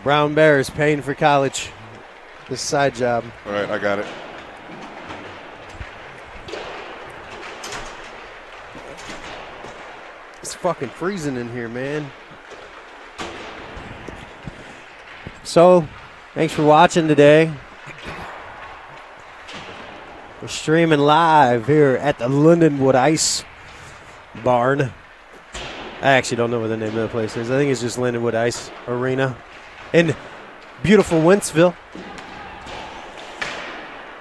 Brown Bears paying for college. This side job. All right, I got it. It's fucking freezing in here, man. So, thanks for watching today. We're streaming live here at the Lindenwood Ice Barn. I actually don't know what the name of the place is. I think it's just Lindenwood Ice Arena in beautiful Wentzville.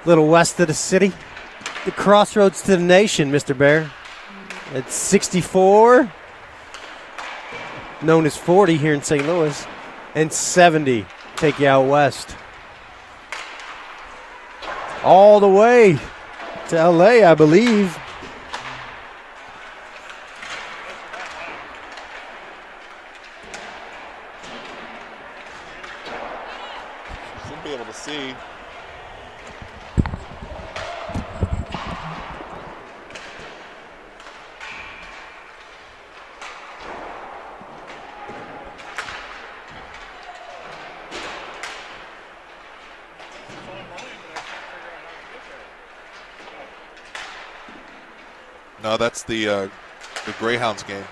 A little west of the city. The crossroads to the nation, Mr. Bear. It's 64, known as 40 here in St. Louis, and 70 take you out west. All the way to L.A., I believe. Should be able to see. No, that's the Greyhounds game.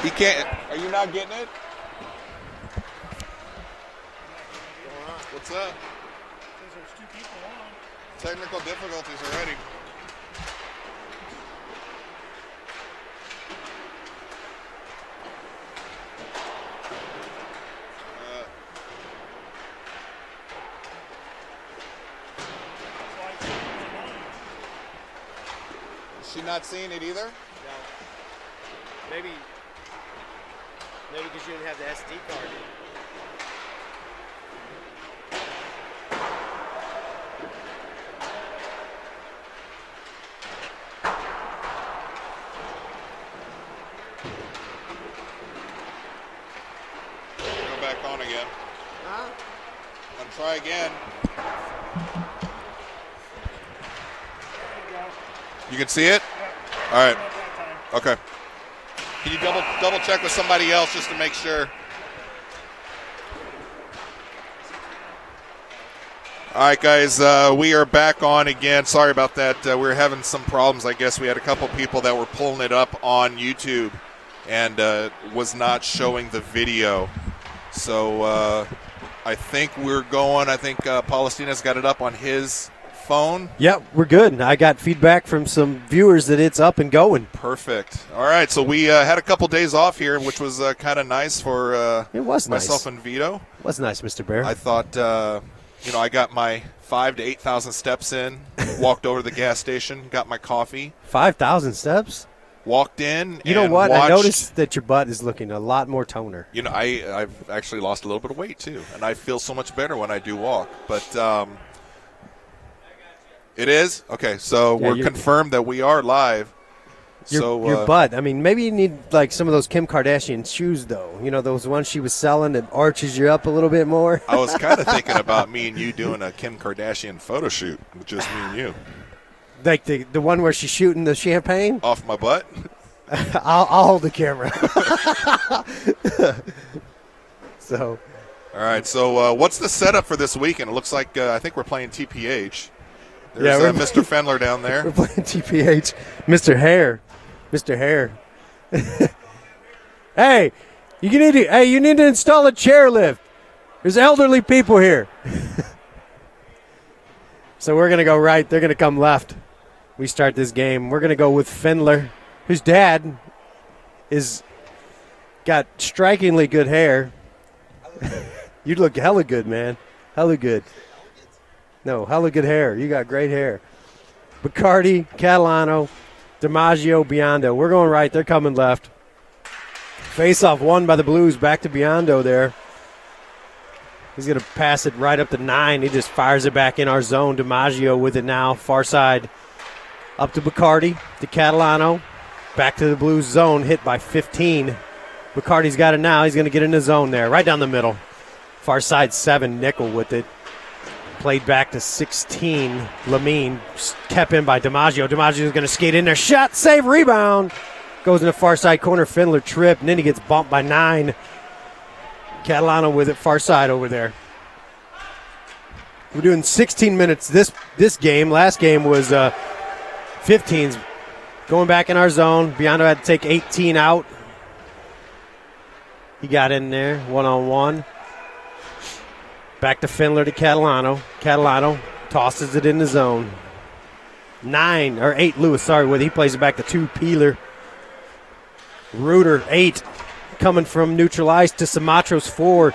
He can't. Are you not getting it? What's up? There's 2 people on. Technical difficulties already. Is she not seeing it either? No. Maybe because you didn't have the SD card. Go back on again. Huh? I'm gonna try again. You can see it? All right. Okay. Can you double check with somebody else just to make sure? All right, guys, we are back on again. Sorry about that. We were having some problems. I guess we had a couple people that were pulling it up on YouTube and was not showing the video. So I think we're going. I think Palestina's got it up on his phone. Yep, we're good. I got feedback from some viewers that it's up and going. Perfect. All right, so we had a couple days off here, which was kind of nice for it was myself nice. And Vito. It was nice, Mr. Bear. I thought, I got my 5,000 to 8,000 steps in, walked over to the gas station, got my coffee. 5,000 steps? Walked in. You know and what? Watched, I noticed that your butt is looking a lot more toner. I've actually lost a little bit of weight, too, and I feel so much better when I do walk. But it is? Okay, so we're confirmed that we are live. Your butt. I mean, maybe you need like some of those Kim Kardashian shoes, though. You know, those ones she was selling that arches you up a little bit more. I was kind of thinking about me and you doing a Kim Kardashian photo shoot with just me and you. Like the one where she's shooting the champagne? Off my butt? I'll hold the camera. So. All right, so what's the setup for this weekend? It looks like I think we're playing TPH. There's Mr. Fendler down there. We're playing TPH. Mr. Hare. Mr. Hare. Hey, you need to install a chairlift. There's elderly people here. So we're going to go right. They're going to come left. We start this game. We're going to go with Fendler, whose dad is got strikingly good hair. You look hella good, man. Hella good. No, hella good hair. You got great hair. Bacardi, Catalano, DiMaggio, Biondo. We're going right. They're coming left. Face-off won by the Blues. Back to Biondo there. He's going to pass it right up to 9. He just fires it back in our zone. DiMaggio with it now. Far side. Up to Bacardi. To Catalano. Back to the Blues zone. Hit by 15. Bacardi's got it now. He's going to get in the zone there. Right down the middle. Far side 7. Nickel with it. Played back to 16. Lamine kept in by DiMaggio. DiMaggio's going to skate in there. Shot, save, rebound. Goes in the far side corner. Findler trip, and then he gets bumped by 9. Catalano with it far side over there. We're doing 16 minutes this game. Last game was 15s. Going back in our zone. Biondo had to take 18 out. He got in there, one-on-one. Back to Findler to Catalano. Catalano tosses it in the zone. 8 Lewis, with it. He plays it back to 2 Peeler. Reuter, 8. Coming from neutralized to Sumatros, 4.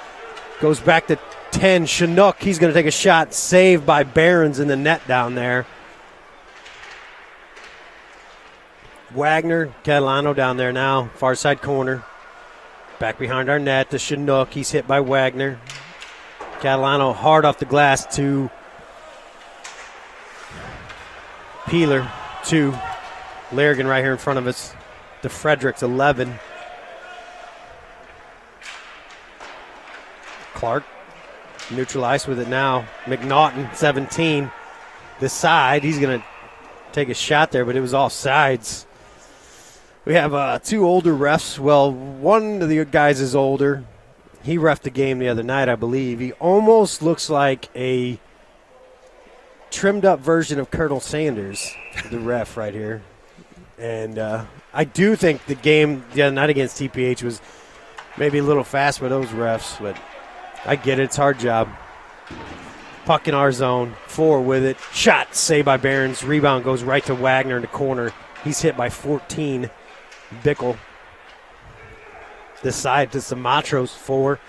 Goes back to 10. Chinook, he's going to take a shot. Saved by Barons in the net down there. Wagner, Catalano down there now. Far side corner. Back behind our net to Chinook. He's hit by Wagner. Catalano hard off the glass to Peeler, 2. Larrigan right here in front of us. To Fredericks, 11. Clark neutralized with it now. McNaughton, 17. This side, he's going to take a shot there, but it was off sides. We have 2 older refs. Well, one of the guys is older. He reffed the game the other night, I believe. He almost looks like a trimmed-up version of Colonel Sanders, the ref right here. And I do think the game the other night against TPH was maybe a little fast for those refs, but I get it. It's a hard job. Puck in our zone. 4 with it. Shot saved by Barons. Rebound goes right to Wagner in the corner. He's hit by 14. Bickle. This side to Sumatros, 4.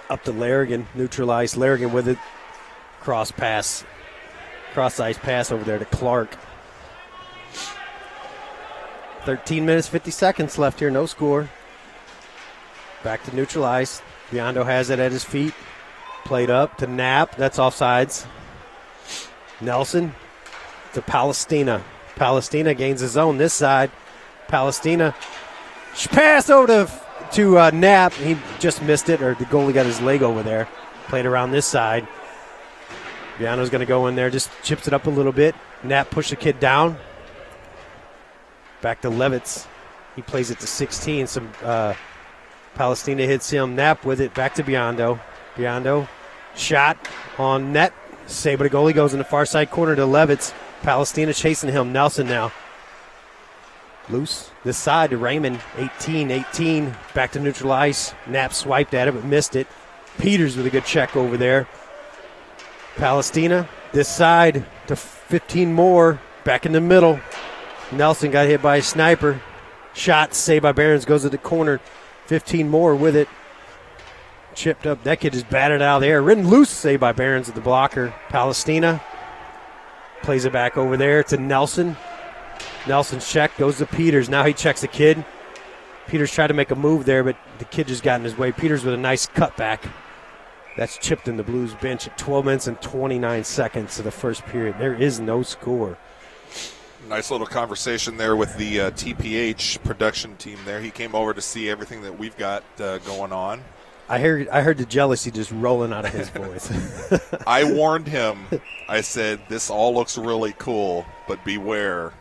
Up to Larrigan. Neutralized. Larrigan with it. Cross pass. Cross-ice pass over there to Clark. 13 minutes, 50 seconds left here. No score. Back to neutralized. Biondo has it at his feet. Played up to Knapp. That's offsides. Nelson to Palestina. Palestina gains his own this side. Palestina. Pass over to Knapp. He just missed it, or the goalie got his leg over there. Played around this side. Biondo's going to go in there, just chips it up a little bit. Knapp pushed the kid down. Back to Levitz. He plays it to 16. Palestina hits him. Knapp with it. Back to Biondo. Biondo. Shot on net. Save, but a goalie goes in the far side corner to Levitz. Palestina chasing him. Nelson now. Loose. This side to Raymond. 18. Back to neutral ice. Knapp swiped at it but missed it. Peters with a good check over there. Palestina. This side to 15 more. Back in the middle. Nelson got hit by a sniper. Shot saved by Barons. Goes to the corner. 15 more with it. Chipped up. That kid just batted out of the air. Ridden loose. Saved by Barons at the blocker. Palestina. Plays it back over there to Nelson. Nelson's check. Goes to Peters. Now he checks the kid. Peters tried to make a move there, but the kid just got in his way. Peters with a nice cutback. That's chipped in the Blues bench at 12 minutes and 29 seconds of the first period. There is no score. Nice little conversation there with the TPH production team there. He came over to see everything that we've got going on. I heard the jealousy just rolling out of his voice. I warned him. I said, this all looks really cool, but beware.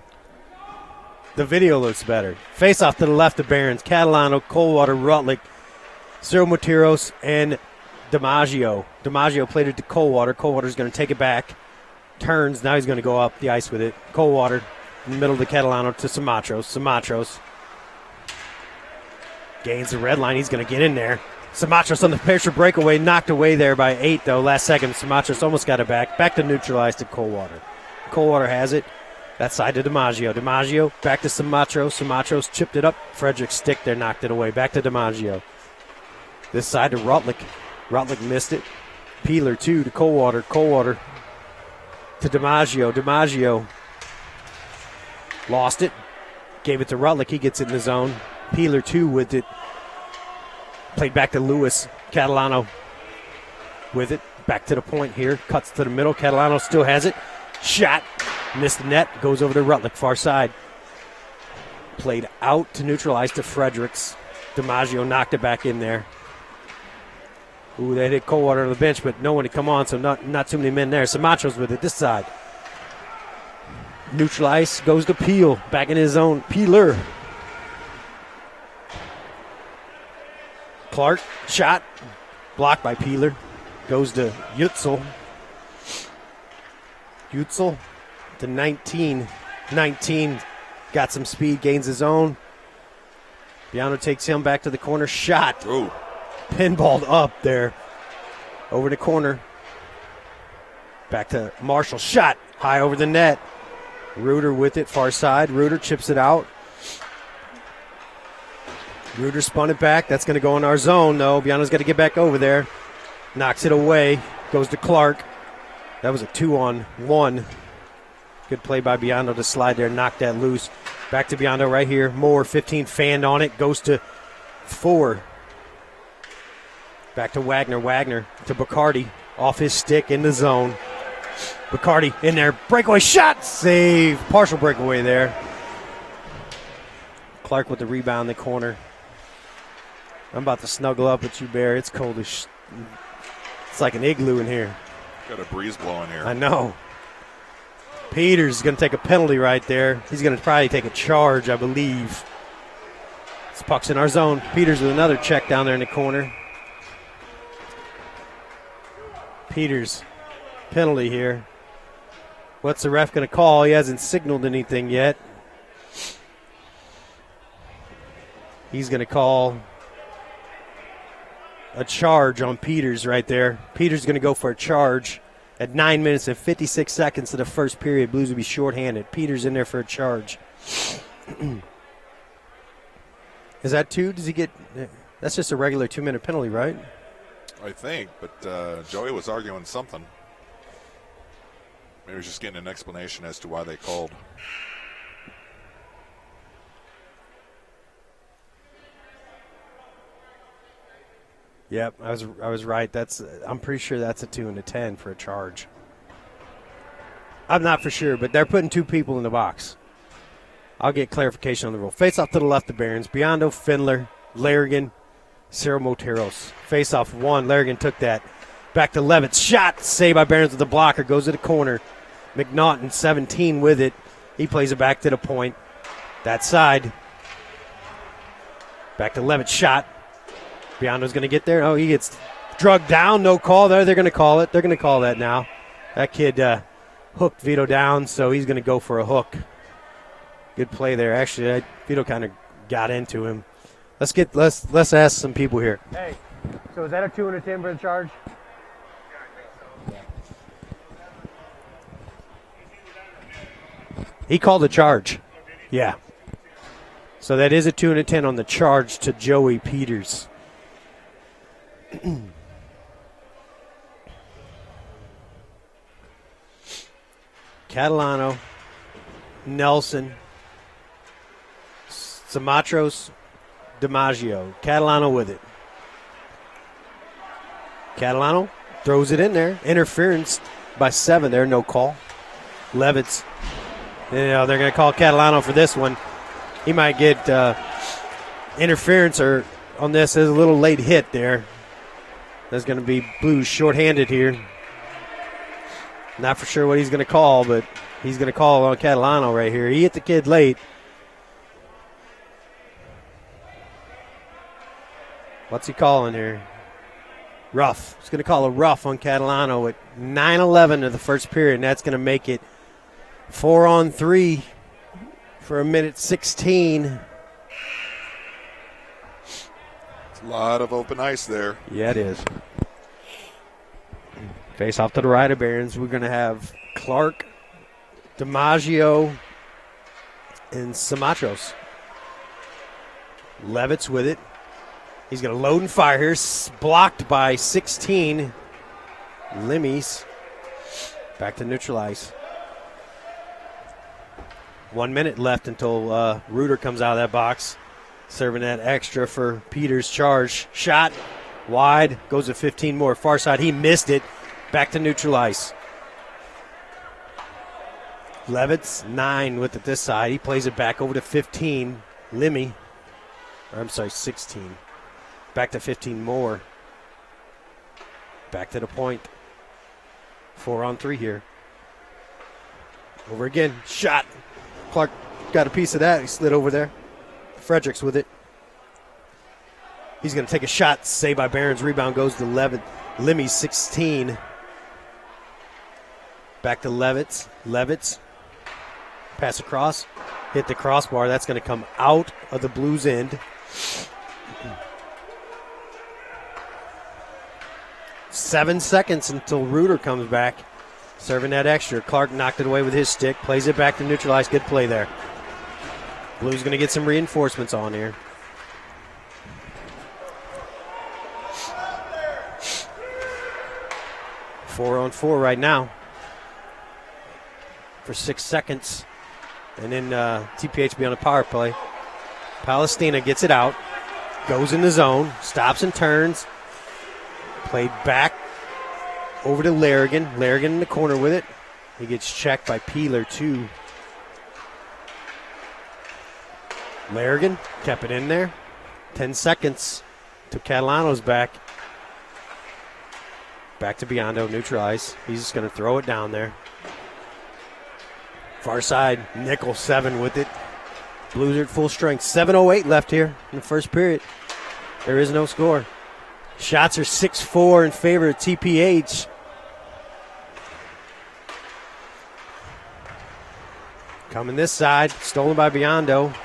The video looks better. Face off to the left of Barons. Catalano, Coldwater, Rutlick, Cyril Mutiros, and DiMaggio. DiMaggio played it to Coldwater. Coldwater's going to take it back. Turns. Now he's going to go up the ice with it. Coldwater in the middle of the Catalano to Sumatros. Sumatros gains the red line. He's going to get in there. Sumatros on the pressure breakaway. Knocked away there by 8, though. Last second, Sumatros almost got it back. Back to neutralized to Coldwater. Coldwater has it. That side to DiMaggio. DiMaggio back to Sumatros. Sumatros chipped it up. Frederick's stick there knocked it away. Back to DiMaggio. This side to Rutlick. Rutlick missed it. Peeler, 2 to Coldwater. Coldwater to DiMaggio. DiMaggio lost it. Gave it to Rutlick. He gets it in the zone. Peeler, 2 with it. Played back to Lewis. Catalano with it. Back to the point here. Cuts to the middle. Catalano still has it. Shot. Missed the net. Goes over to Rutlick. Far side. Played out to neutralize to Fredericks. DiMaggio knocked it back in there. Ooh, they hit Coldwater on the bench, but no one to come on, so not too many men there. Samacho's with it this side. Neutral ice goes to Peel, back in his zone. Peeler. Clark, shot, blocked by Peeler. Goes to Yutzel. Yutzel to 19. 19 got some speed, gains his own. Biano takes him back to the corner. Shot. Ooh. Pinballed up there. Over the corner. Back to Marshall. Shot. High over the net. Reuter with it, far side. Reuter chips it out. Reuter spun it back. That's going to go in our zone, though. Biano's got to get back over there. Knocks it away. Goes to Clark. That was a 2-on-1. Good play by Biondo to slide there, knock that loose. Back to Biondo right here. Moore, 15, fanned on it. Goes to 4. Back to Wagner. Wagner to Bacardi. Off his stick in the zone. Bacardi in there. Breakaway shot. Save. Partial breakaway there. Clark with the rebound in the corner. I'm about to snuggle up with you, Bear. It's cold as it's like an igloo in here. Got a breeze blowing here. I know. Peters is going to take a penalty right there. He's going to probably take a charge, I believe. This puck's in our zone. Peters with another check down there in the corner. Peters, penalty here. What's the ref going to call? He hasn't signaled anything yet. He's going to call a charge on Peters right there. Peters going to go for a charge at 9 minutes and 56 seconds of the first period. Blues will be shorthanded. Peters in there for a charge. Is that 2? Does he get – that's just a regular 2-minute penalty, right? I think, but Joey was arguing something. Maybe he's just getting an explanation as to why they called. Yep, I was right. I'm pretty sure that's a 2 and a 10 for a charge. I'm not for sure, but they're putting 2 people in the box. I'll get clarification on the rule. Face off to the left of Barons. Biondo, Findler, Larrigan, Cyril Moteros. Face off 1. Larrigan took that. Back to Levitz. Shot. Saved by Barons with the blocker. Goes to the corner. McNaughton, 17 with it. He plays it back to the point. That side. Back to Levitz. Shot. Biondo's going to get there. Oh, he gets drugged down. No call there. They're going to call it. They're going to call that now. That kid hooked Vito down, so he's going to go for a hook. Good play there. Actually, Vito kind of got into him. Let's ask some people here. Hey, so is that a 2 and a 10 for the charge? He called the charge. Yeah. So that is a 2 and a 10 on the charge to Joey Peters. Catalano, Nelson, Samatros, DiMaggio. Catalano with it. Catalano throws it in there. Interference by 7 there, no call. Levitz. They're going to call Catalano for this one. He might get interference or on this. There's a little late hit there. There's going to be Blues shorthanded here. Not for sure what he's going to call, but he's going to call on Catalano right here. He hit the kid late. What's he calling here? Rough. He's going to call a rough on Catalano at 9:11 of the first period, and that's going to make it 4-on-3 for 1:16. A lot of open ice there. Yeah, it is. Face off to the right of Barons. We're going to have Clark, DiMaggio, and Samatros. Levitz with it. He's going to load and fire here. Blocked by 16. Limmies. Back to neutral ice. 1 minute left until Reuter comes out of that box. Serving that extra for Peters' charge. Shot wide. Goes to 15 more. Far side. He missed it. Back to neutral ice. Levitz, 9 with it this side. He plays it back over to 15. Limmy. I'm sorry, 16. Back to 15 more. Back to the point. 4-on-3 here. Over again. Shot. Clark got a piece of that. He slid over there. Fredericks with it. He's going to take a shot. Saved by Barron's. Rebound goes to Lemmy, 16. Back to Levitz. Levitz. Pass across. Hit the crossbar. That's going to come out of the Blues' end. 7 seconds until Reuter comes back. Serving that extra. Clark knocked it away with his stick. Plays it back to neutralize. Good play there. Blues going to get some reinforcements on here. Four-on-four right now for 6 seconds. And then TPH be on a power play. Palestina gets it out. Goes in the zone. Stops and turns. Played back over to Larrigan. Larrigan in the corner with it. He gets checked by Peeler, too. Larrigan kept it in there. 10 seconds to Catalano's back. Back to Biondo, neutralize. He's just going to throw it down there. Far side, Nickel 7 with it. Blues are at full strength. 7:08 left here in the first period. There is no score. Shots are 6-4 in favor of TPH. Coming this side, stolen by Biondo.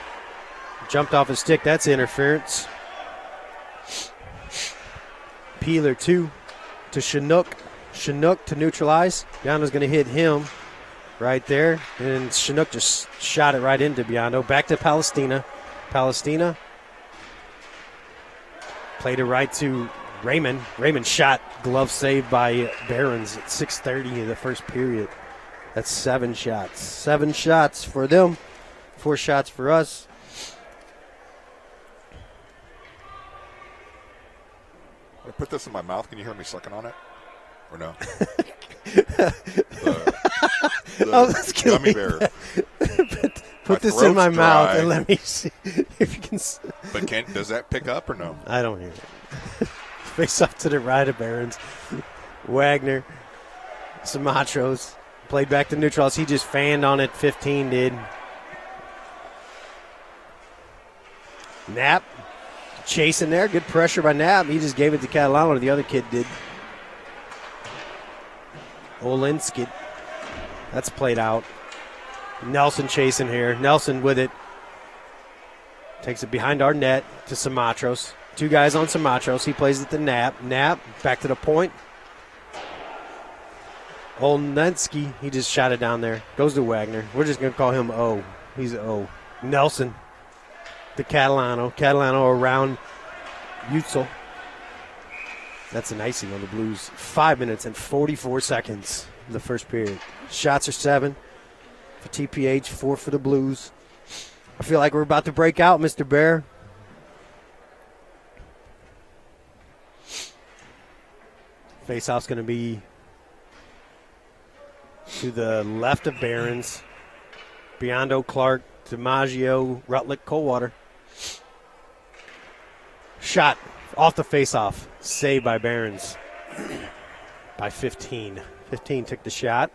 Jumped off his stick, that's interference. Peeler 2 to Chinook. Chinook to neutralize. Biondo's going to hit him right there. And Chinook just shot it right into Biondo. Back to Palestina. Palestina played it right to Raymond. Raymond shot. Glove saved by Barons at 6:30 in the first period. That's 7 shots. 7 shots for them. 4 shots for us. I put this in my mouth. Can you hear me sucking on it? Or no? the gummy bear. Put this in my mouth and let me see if you can. But does that pick up or no? I don't hear it. Face off to the right of Barons. Wagner. Sumatros. Played back to neutrals. He just fanned on it. 15 did. Knapp. Chasing there. Good pressure by Knapp. He just gave it to Catalano. The other kid did. Olinsky. That's played out. Nelson chasing here. Nelson with it. Takes it behind our net to Sumatros. 2 guys on Sumatros. He plays it to Knapp. Knapp back to the point. Olnensky, he just shot it down there. Goes to Wagner. We're just going to call him O. He's O. Nelson to Catalano. Catalano around Utzel. That's an icing on the Blues. 5 minutes and 44 seconds in the first period. Shots are 7 for TPH, 4 for the Blues. I feel like we're about to break out, Mr. Bear. Faceoff's going to be to the left of Barons. Biondo, Clark, DiMaggio, Rutlick, Coldwater. Shot off the faceoff. Saved by Barons by 15. 15 took the shot.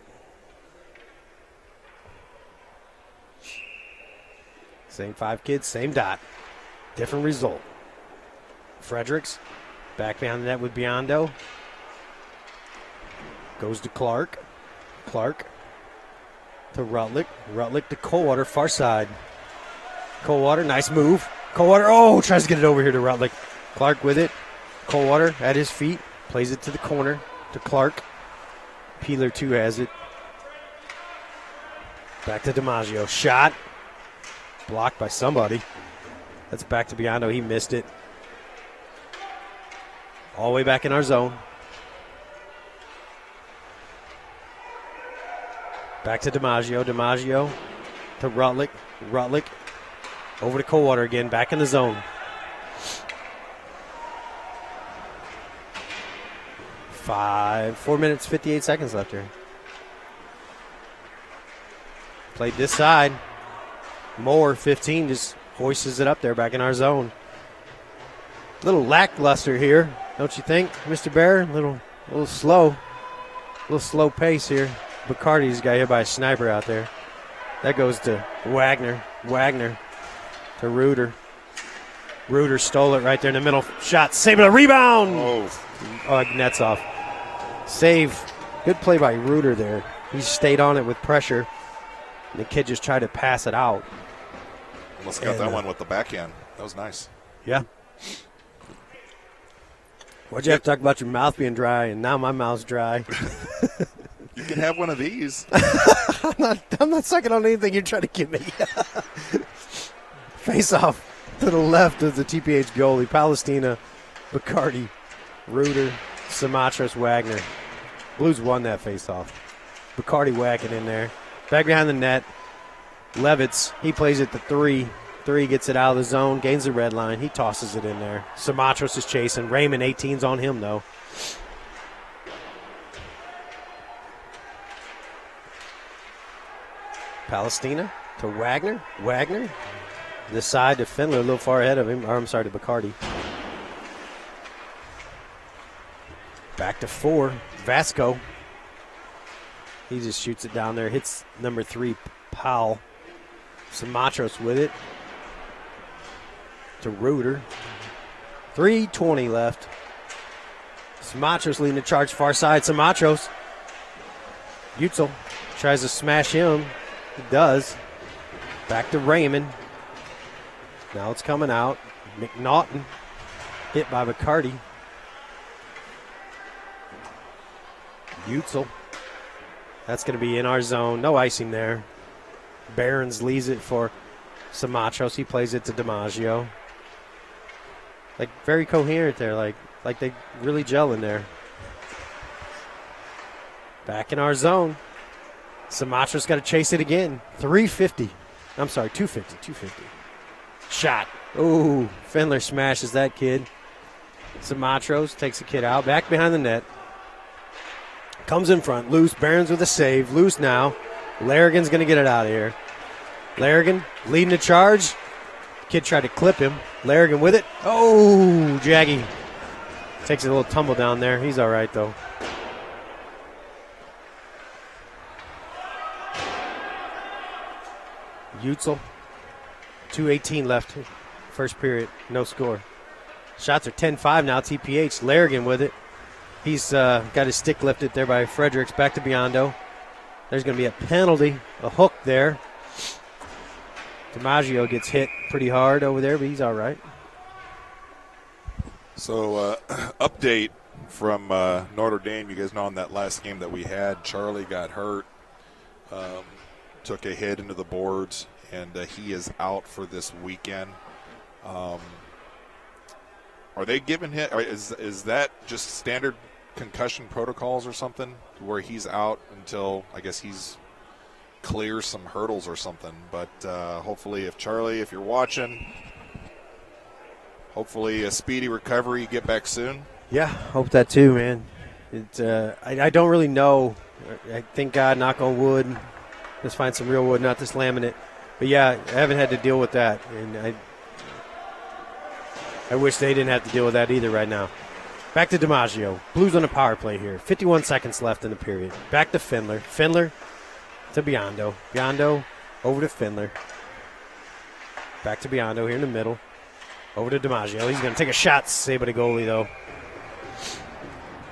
Same 5 kids, same dot. Different result. Fredericks back behind the net with Biondo. Goes to Clark. Clark to Rutlick. Rutlick to Coldwater, far side. Coldwater, nice move. Coldwater, tries to get it over here to Rutlick. Clark with it. Coldwater at his feet. Plays it to the corner to Clark. Peeler 2 has it. Back to DiMaggio. Shot. Blocked by somebody. That's back to Biondo. He missed it. All the way back in our zone. Back to DiMaggio. DiMaggio to Rutlick. Rutlick over to Coldwater again. Back in the zone. 4 minutes, 58 seconds left here. Played this side. Moore, 15, just hoists it up there back in our zone. Little lackluster here, don't you think, Mr. Bear? Little A little slow pace here. Bacardi's got hit by a sniper out there. That goes to Wagner. Wagner to Reuter. Reuter stole it right there in the middle. Shot, save it, a rebound. Oh, nets off. Save. Good play by Reuter there. He stayed on it with pressure. The kid just tried to pass it out. Almost got that one with the backhand. That was nice. Yeah. Why'd you have to talk about your mouth being dry, and now my mouth's dry? You can have one of these. I'm not sucking on anything you're trying to give me. Face off to the left of the TPH goalie. Palestina, Bacardi, Reuter, Simatros, Wagner. Blues won that face off. Bacardi whacking in there. Back behind the net. Levitz, he plays it to 3. 3 gets it out of the zone, gains the red line. He tosses it in there. Simatros is chasing. Raymond, 18's on him, though. Palestina to Wagner. Wagner. This side to Findler, a little far ahead of him. Or, I'm sorry, to Bacardi. Back to 4. Vasco. He just shoots it down there. Hits number 3, Powell. Simatros with it. To Reuter. 3:20 left. Simatros leading the charge far side. Simatros. Utzel tries to smash him. He does. Back to Raymond. Now it's coming out. McNaughton hit by McCarty. Utzel. That's going to be in our zone. No icing there. Barons leaves it for Simatros. He plays it to DiMaggio. Like, very coherent there. Like they really gel in there. Back in our zone. Simatros got to chase it again. 350. I'm sorry, 250. 250. Shot. Ooh, Findler smashes that kid. Simatros takes the kid out. Back behind the net. Comes in front. Loose. Barons with a save. Loose now. Larrigan's going to get it out of here. Larrigan leading the charge. Kid tried to clip him. Larrigan with it. Oh, Jaggy. Takes a little tumble down there. He's all right, though. Utzel. 2:18 left. First period. No score. Shots are 10-5 now. TPH. Larrigan with it. He's got his stick lifted there by Fredericks. Back to Biondo. There's going to be a penalty. A hook there. DiMaggio gets hit pretty hard over there, but he's all right. So, update from Notre Dame. You guys know on that last game that we had, Charlie got hurt, took a hit into the boards, and he is out for this weekend. Are they giving him? Is that just standard concussion protocols or something, where he's out until I guess he's clears some hurdles or something? But hopefully, if you're watching, hopefully a speedy recovery. Get back soon. Yeah, hope that too, man. I don't really know. I thank God, knock on wood. Let's find some real wood, not this laminate. But yeah, I haven't had to deal with that, and I wish they didn't have to deal with that either right now. Back to DiMaggio. Blues on a power play here. 51 seconds left in the period. Back to Findler. Findler to Biondo. Biondo over to Findler. Back to Biondo here in the middle. Over to DiMaggio. He's going to take a shot. Saved by the goalie, though.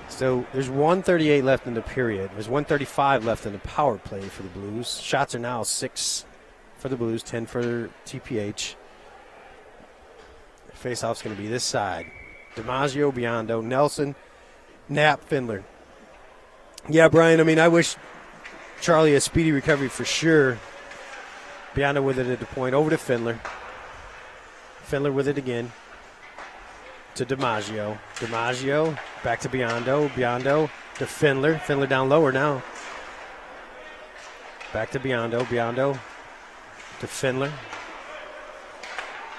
So there's 1:38 left in the period. There's 1:35 left in the power play for the Blues. Shots are now 6 for the Blues, 10 for TPH. Face-off's going to be this side. DiMaggio, Biondo, Nelson, Knapp, Findler. Yeah, Brian, I mean, I wish Charlie a speedy recovery for sure. Biondo with it at the point. Over to Findler. Findler with it again. To DiMaggio. DiMaggio back to Biondo. Biondo to Findler. Findler down lower now. Back to Biondo. Biondo to Findler.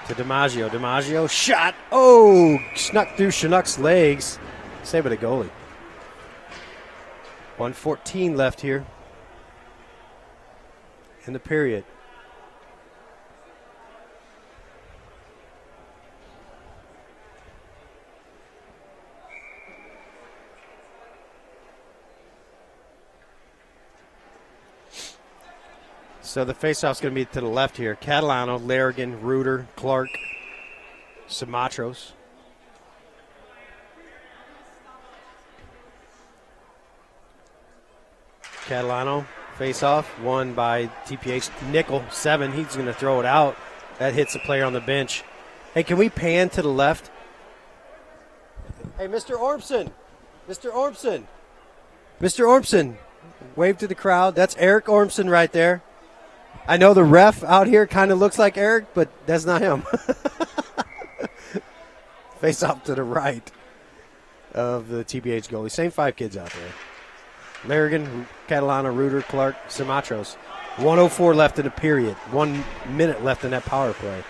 To DiMaggio. DiMaggio. Shot. Oh! Snuck through Chinook's legs. Save by the goalie. 1:14 left here in the period. So the faceoff's going to be to the left here. Catalano, Larrigan, Reuter, Clark, Simatros. Catalano, faceoff, won by TPH. Nickel, 7. He's going to throw it out. That hits the player on the bench. Hey, can we pan to the left? Hey, Mr. Ormson. Mr. Ormson. Mr. Ormson. Wave to the crowd. That's Eric Ormson right there. I know the ref out here kind of looks like Eric, but that's not him. Face off to the right of the TPH goalie. Same 5 kids out there. Larrigan, Catalano, Reuter, Clark, Simatros. 1:04 left in the period. 1 minute left in that power play.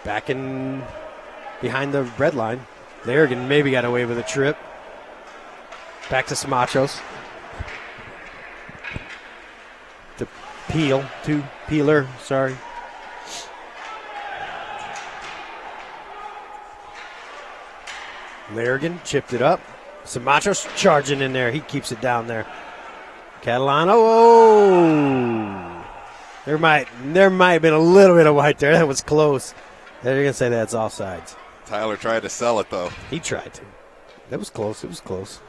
Back in behind the red line. Larrigan maybe got away with a trip. Back to Simatros. To Peeler, sorry. Larrigan chipped it up. Simatros charging in there. He keeps it down there. Catalano. Oh! There might have been a little bit of white there. That was close. They're going to say that's offsides. Tyler tried to sell it, though. He tried to. That was close. It was close.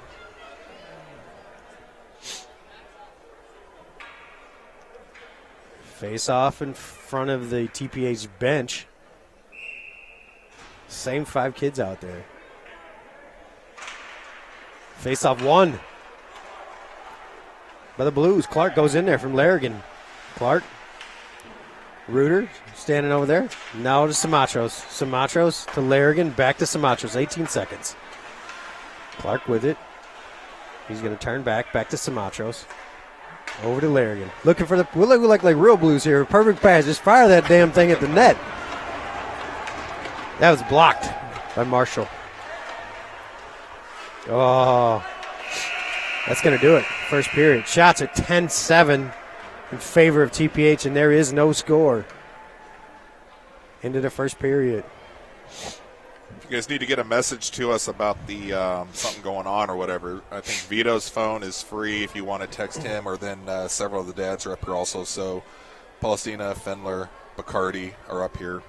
Face off in front of the TPH bench. Same 5 kids out there. Face off 1 by the Blues. Clark goes in there from Larrigan. Clark. Reuter standing over there. Now to Simatros. Simatros to Larrigan. Back to Simatros. 18 seconds. Clark with it. He's going to turn back. Back to Simatros. Over to Larrigan. Looking for we look like real Blues here. Perfect pass. Just fire that damn thing at the net. That was blocked by Marshall. Oh, that's going to do it. First period. Shots are 10-7 in favor of TPH, and there is no score. Into the first period. If you guys need to get a message to us about the something going on or whatever, I think Vito's phone is free if you want to text him, or then several of the dads are up here also. So Palestina, Fendler, Bacardi are up here.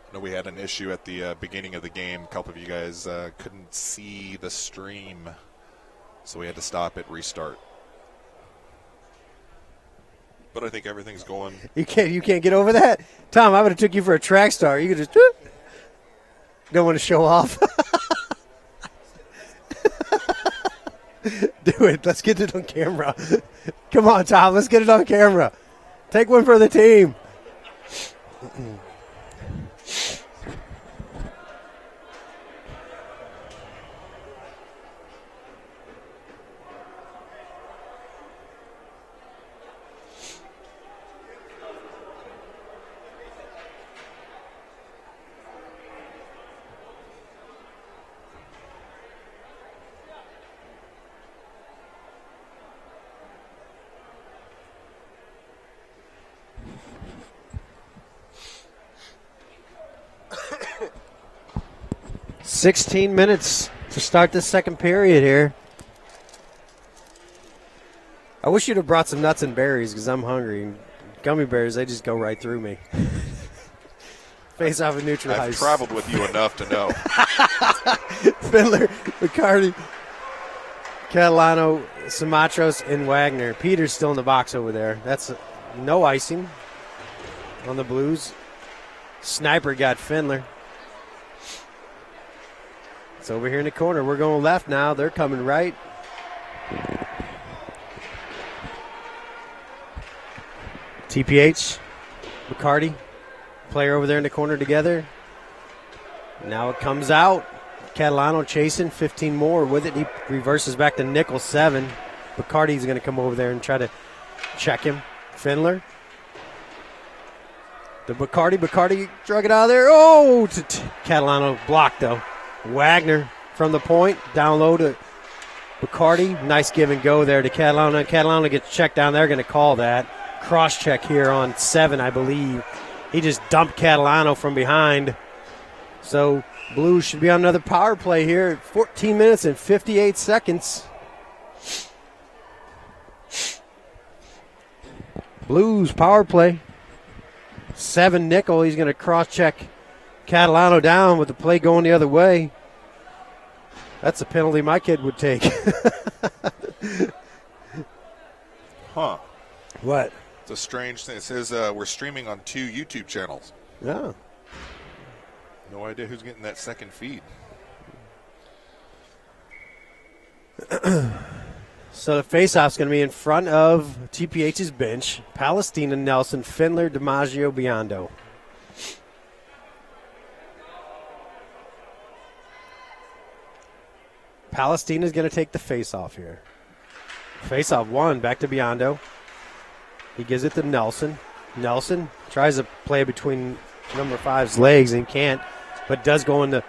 I know we had an issue at the beginning of the game. A couple of you guys couldn't see the stream, so we had to stop it, restart. But I think everything's going. You can't get over that? Tom, I would have took you for a track star. You could just don't want to show off. Do it. Let's get it on camera. Come on, Tom. Let's get it on camera. Take one for the team. 16 minutes to start the second period here. I wish you'd have brought some nuts and berries because I'm hungry. Gummy bears, they just go right through me. Face off a neutral I've ice. traveled with you enough to know. Fendler, Bacardi, Catalano, Simatros, and Wagner. Peter's still in the box over there. That's no icing on the Blues. Sniper got Fendler. It's over here in the corner. We're going left now. They're coming right. TPH, Bacardi, player over there in the corner together. Now it comes out. Catalano chasing, 15 more with it. He reverses back to Nickel, 7. Bacardi's going to come over there and try to check him. Fendler. The Bacardi drug it out of there. Oh, Catalano blocked though. Wagner from the point, down low to Bacardi. Nice give and go there to Catalano. Catalano gets checked down. They're going to call that. Cross check here on 7, I believe. He just dumped Catalano from behind. So Blues should be on another power play here at 14 minutes and 58 seconds. Blues power play. 7 nickel. He's going to cross-check Catalano down with the play going the other way. That's a penalty my kid would take. Huh. What? It's a strange thing. It says we're streaming on 2 YouTube channels. Yeah. No idea who's getting that second feed. So the faceoff's going to be in front of TPH's bench. Palestina, Nelson, Findler, DiMaggio, Biondo. Palestina's going to take the faceoff here. Faceoff 1, back to Biondo. He gives it to Nelson. Nelson tries to play between number 5's legs and can't, but does go into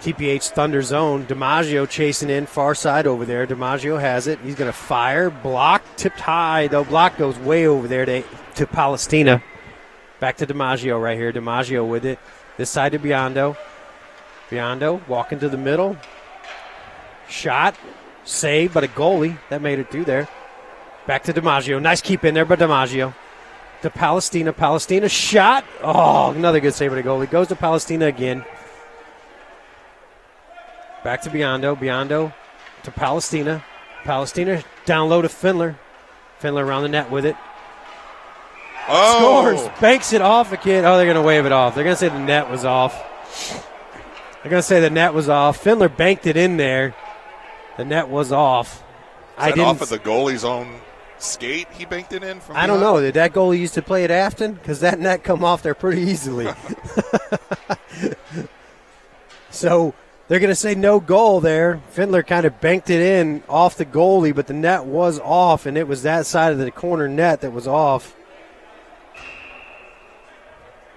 TPH Thunder zone. DiMaggio chasing in far side over there. DiMaggio has it. He's going to fire. Block tipped high, though. Block goes way over there to Palestina. Back to DiMaggio right here. DiMaggio with it. This side to Biondo. Biondo walking to the middle. Shot. Saved, but a goalie. That made it through there. Back to DiMaggio. Nice keep in there, but DiMaggio. To Palestina. Palestina shot. Oh, another good save by the goalie. Goes to Palestina again. Back to Biondo. Biondo to Palestina. Palestina down low to Findler. Findler around the net with it. Oh! Scores. Banks it off a kid. Oh, they're going to wave it off. They're going to say the net was off. They're going to say the net was off. Findler banked it in there. The net was off. Off of the goalie's own skate he banked it in? I don't know. Did that goalie used to play at Afton? Because that net come off there pretty easily. So they're going to say no goal there. Findler kind of banked it in off the goalie, but the net was off, and it was that side of the corner net that was off.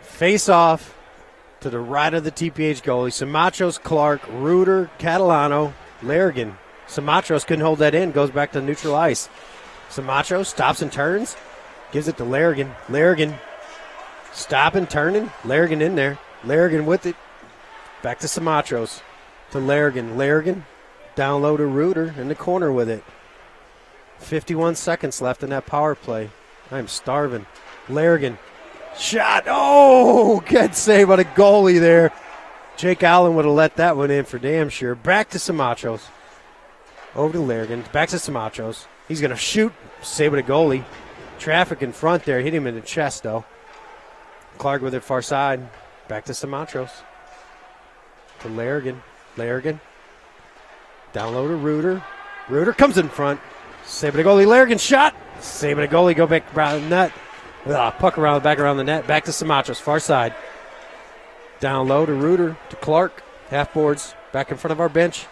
Face off to the right of the TPH goalie. Samachos, Clark, Reuter, Catalano, Larrigan. Samachos couldn't hold that in. Goes back to neutral ice. Samachos stops and turns. Gives it to Larrigan. Larrigan stopping, turning. Larrigan in there. Larrigan with it. Back to Samachos. To Larrigan. Larrigan down low to Reuter in the corner with it. 51 seconds left in that power play. I'm starving. Larrigan. Shot. Oh, good save by the goalie there. Jake Allen would have let that one in for damn sure. Back to Samachos. Over to Larrigan. Back to Samachos. He's going to shoot. Save with a goalie. Traffic in front there. Hit him in the chest, though. Clark with it far side. Back to Samachos. To Larrigan. Larrigan. Down low to Reuter. Reuter comes in front. Save with a goalie. Larrigan shot. Save with a goalie. Go back around the net. Puck around, back around the net. Back to Samachos. Far side. Down low to Reuter. To Clark. Half boards. Back in front of our bench.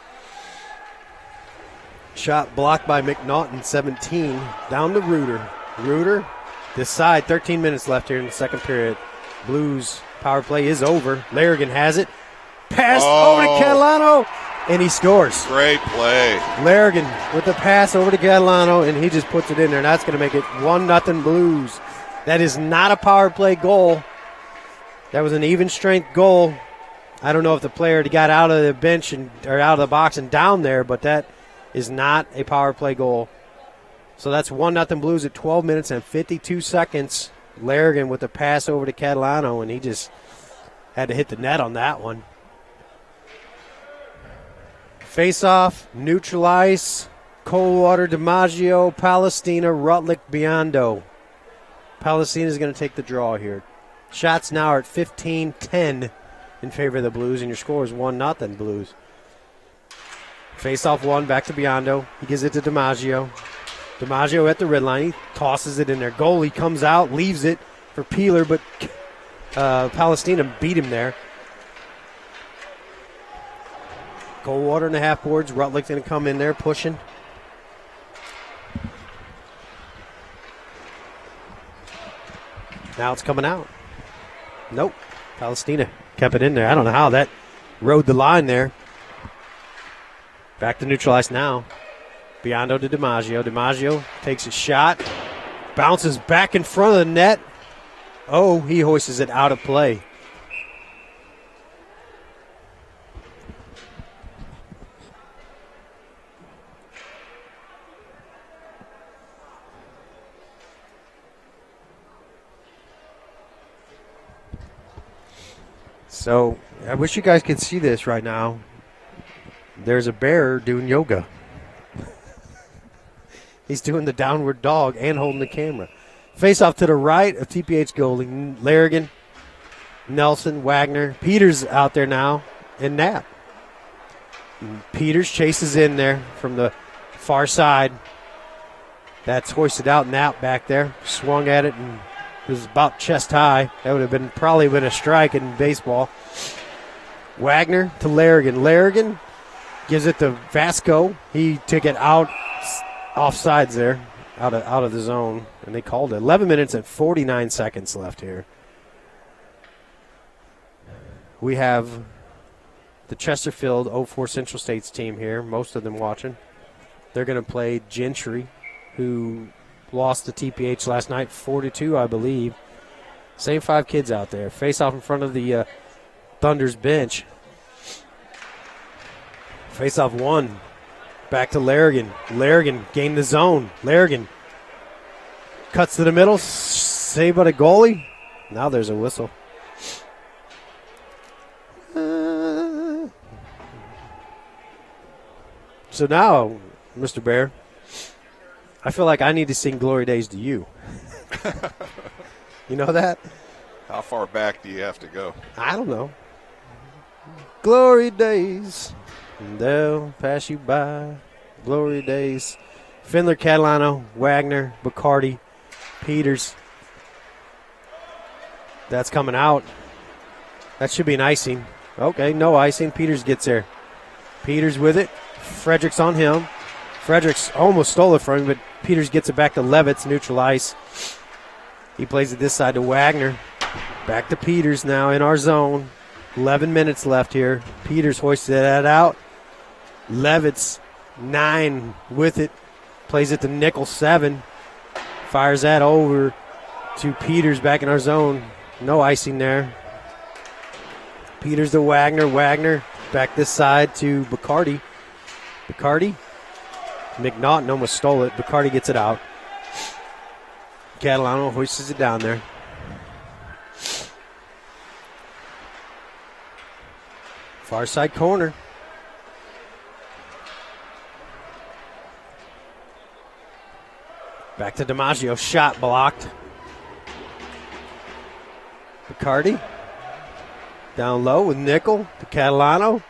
Shot blocked by McNaughton, 17. Down to Reuter. Reuter, this side, 13 minutes left here in the second period. Blues power play is over. Larrigan has it. Pass over to Catalano, and he scores. Great play. Larrigan with the pass over to Catalano, and he just puts it in there, and that's going to make it 1-0 Blues. That is not a power play goal. That was an even strength goal. I don't know if the player got out of the bench or out of the box and down there, but that is not a power play goal. So that's 1-0 Blues at 12 minutes and 52 seconds. Larrigan with the pass over to Catalano, and he just had to hit the net on that one. Face-off, neutral ice, Coldwater, DiMaggio, Palestina, Rutlick, Biondo. Palestina is going to take the draw here. Shots now are at 15-10 in favor of the Blues, and your score is 1-0 Blues. Face-off 1, back to Biondo. He gives it to DiMaggio. DiMaggio at the red line. He tosses it in there. Goalie comes out, leaves it for Peeler, but Palestina beat him there. Coldwater in the half boards. Rutlick's going to come in there pushing. Now it's coming out. Nope. Palestina kept it in there. I don't know how that rode the line there. Back to neutral ice now. Biondo to DiMaggio. DiMaggio takes a shot. Bounces back in front of the net. Oh, he hoists it out of play. So I wish you guys could see this right now. There's a bear doing yoga. He's doing the downward dog and holding the camera. Face off to the right of TPH goalie Larrigan, Nelson, Wagner. Peters out there now, and Knapp. Peters chases in there from the far side. That's hoisted out. Knapp back there, swung at it, and it was about chest high. That would have probably been a strike in baseball. Wagner to Larrigan. Larrigan gives it to Vasco. He took it out, offsides there, out of the zone, and they called it. 11 minutes and 49 seconds left here. We have the Chesterfield 04 Central States team here, most of them watching. They're going to play Gentry, who lost to TPH last night, 4-2, I believe. Same 5 kids out there. Face off in front of the Thunder's bench. Face off 1. Back to Larrigan. Larrigan gained the zone. Larrigan cuts to the middle. Saved by the goalie. Now there's a whistle. So now, Mr. Bear, I feel like I need to sing Glory Days to you. You know that? How far back do you have to go? I don't know. Glory Days, and they'll pass you by. Glory Days. Findler, Catalano, Wagner, Bacardi, Peters. That's coming out. That should be an icing. Okay, no icing. Peters gets there. Peters with it. Fredericks on him. Fredericks almost stole it from him, but Peters gets it back to Levitz, neutral ice. He plays it this side to Wagner. Back to Peters now in our zone. 11 minutes left here. Peters hoisted that out. Levitz, 9 with it. Plays it to Nickel, 7. Fires that over to Peters back in our zone. No icing there. Peters to Wagner. Wagner back this side to Bacardi. Bacardi. McNaughton almost stole it. Bacardi gets it out. Catalano hoists it down there. Far side corner. Back to DiMaggio. Shot blocked. Bacardi. Down low with Nickel to Catalano.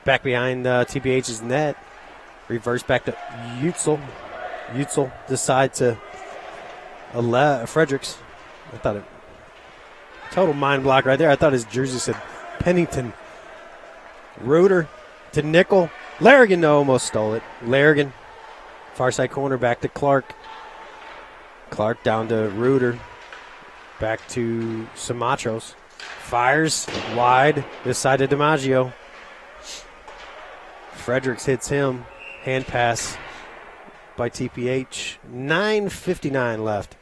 Back behind TPH's net. Reverse back to Utzel. Utzel decides to Fredericks. I thought it. Total mind block right there. I thought his jersey said Pennington. Reuter to Nickel. Larrigan almost stole it. Larrigan. Far side corner back to Clark. Clark down to Reuter. Back to Samachos. Fires wide. This side to DiMaggio. Fredericks hits him. Hand pass by TPH. 9:59 left.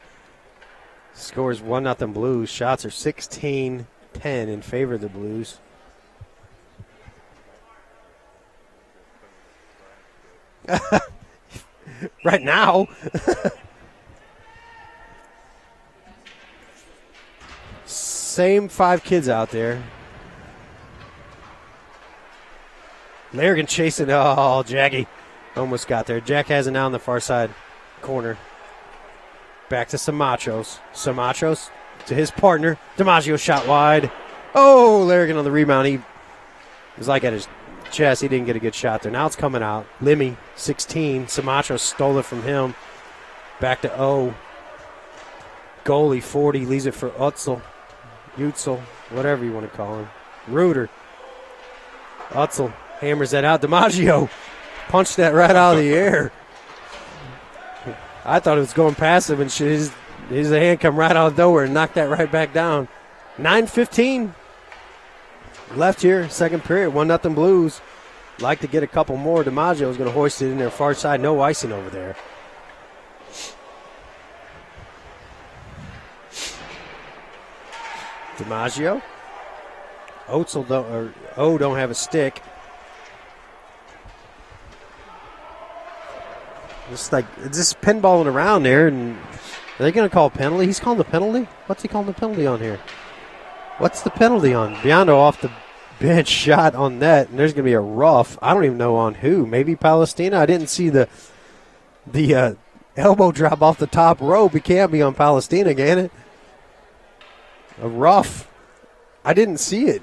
Scores 1-0 Blues. Shots are 16-10 in favor of the Blues. Right now. Same 5 kids out there. Larrigan chasing. Oh, Jackie almost got there. Jack has it now on the far side corner. Back to Samachos. Samachos to his partner. DiMaggio shot wide. Oh, Larrigan on the rebound. He was like at his chest. He didn't get a good shot there. Now it's coming out. Limmy, 16. Samachos stole it from him. Back to O. Goalie, 40. Leaves it for Utzel. Whatever you want to call him. Reuter. Utzel hammers that out. DiMaggio punched that right out of the air. I thought it was going past him, and his hand come right out of nowhere and knocked that right back down. 9:15 left here, second period. 1-0 Blues. Like to get a couple more. DiMaggio is going to hoist it in there far side. No icing over there. DiMaggio. Otzel don't have a stick. It's just pinballing around there, and are they going to call a penalty? He's calling the penalty? What's he calling the penalty on here? What's the penalty on? Biondo off the bench shot on net, and there's going to be a rough. I don't even know on who. Maybe Palestina. I didn't see the elbow drop off the top rope. It can't be on Palestina, can it? A rough. I didn't see it.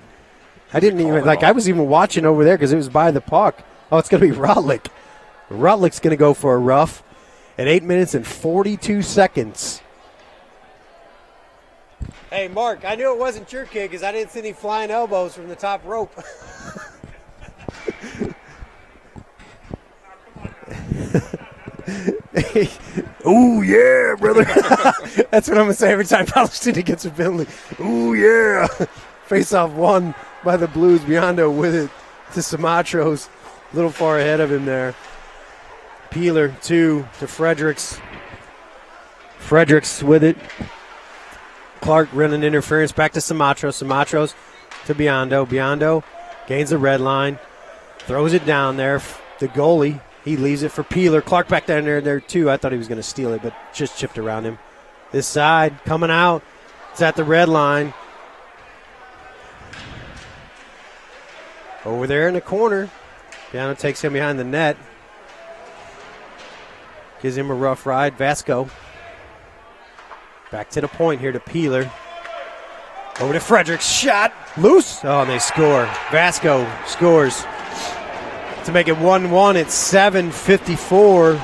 I didn't even, like, I was even watching over there because it was by the puck. Oh, it's going to be Rotlick. Rotlick's going to go for a rough at 8 minutes and 42 seconds. Hey, Mark, I knew it wasn't your kid because I didn't see any flying elbows from the top rope. Ooh, yeah, brother. That's what I'm going to say every time Palestina gets a penalty. Ooh, yeah. Face-off won by the Blues. Biondo with it to Sumatros. A little far ahead of him there. Peeler, 2 to Fredericks. Fredericks with it. Clark running interference back to Sumatros. Sumatros to Biondo. Biondo gains the red line. Throws it down there. The goalie, he leaves it for Peeler. Clark back down there too. I thought he was going to steal it, but just chipped around him. This side coming out. It's at the red line. Over there in the corner. Biondo takes him behind the net. Gives him a rough ride. Vasco. Back to the point here to Peeler. Over to Fredericks. Shot. Loose. Oh, and they score. Vasco scores to make it 1-1 at 7:54.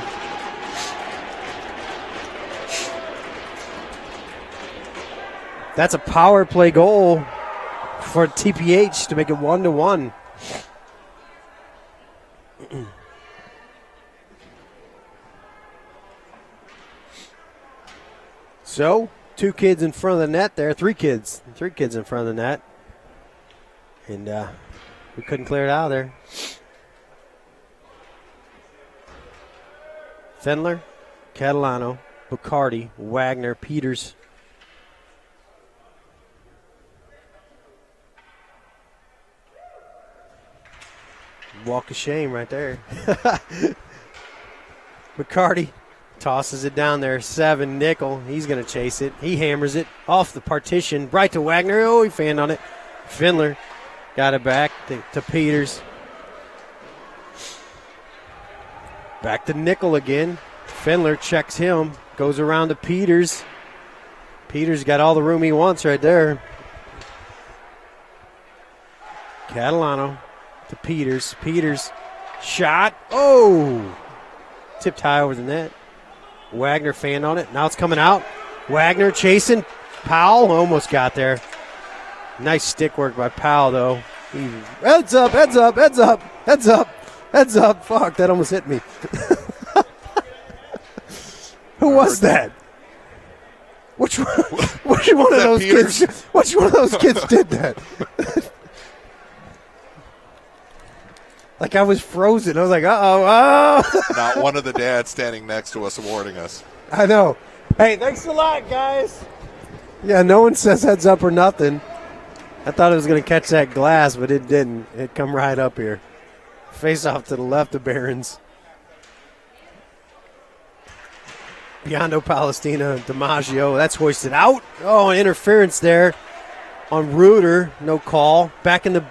That's a power play goal for TPH to make it 1-1. So, 2 kids in front of the net there. 3 kids in front of the net. And we couldn't clear it out of there. Fendler, Catalano, Bacardi, Wagner, Peters. Walk of shame right there. McCarty tosses it down there. 7, Nickel. He's going to chase it. He hammers it off the partition. Right to Wagner. Oh, he fanned on it. Findler got it back to Peters. Back to Nickel again. Findler checks him. Goes around to Peters. Peters got all the room he wants right there. Catalano to Peters. Peters shot. Oh! Tipped high over the net. Wagner fanned on it. Now it's coming out. Wagner chasing. Powell almost got there. Nice stick work by Powell, though. Heads up, heads up, heads up, heads up, heads up. Fuck, that almost hit me. Who was that? Which one of those Peters? kids? Which one of those kids did that? Like I was frozen. I was like, oh. Not one of the dads standing next to us awarding us. I know. Hey, thanks a lot, guys. Yeah, no one says heads up or nothing. I thought it was going to catch that glass, but it didn't. It come right up here. Face off to the left of Barons. Biondo, Palestina, DiMaggio. That's hoisted out. Oh, interference there on Reuter. No call. Back in the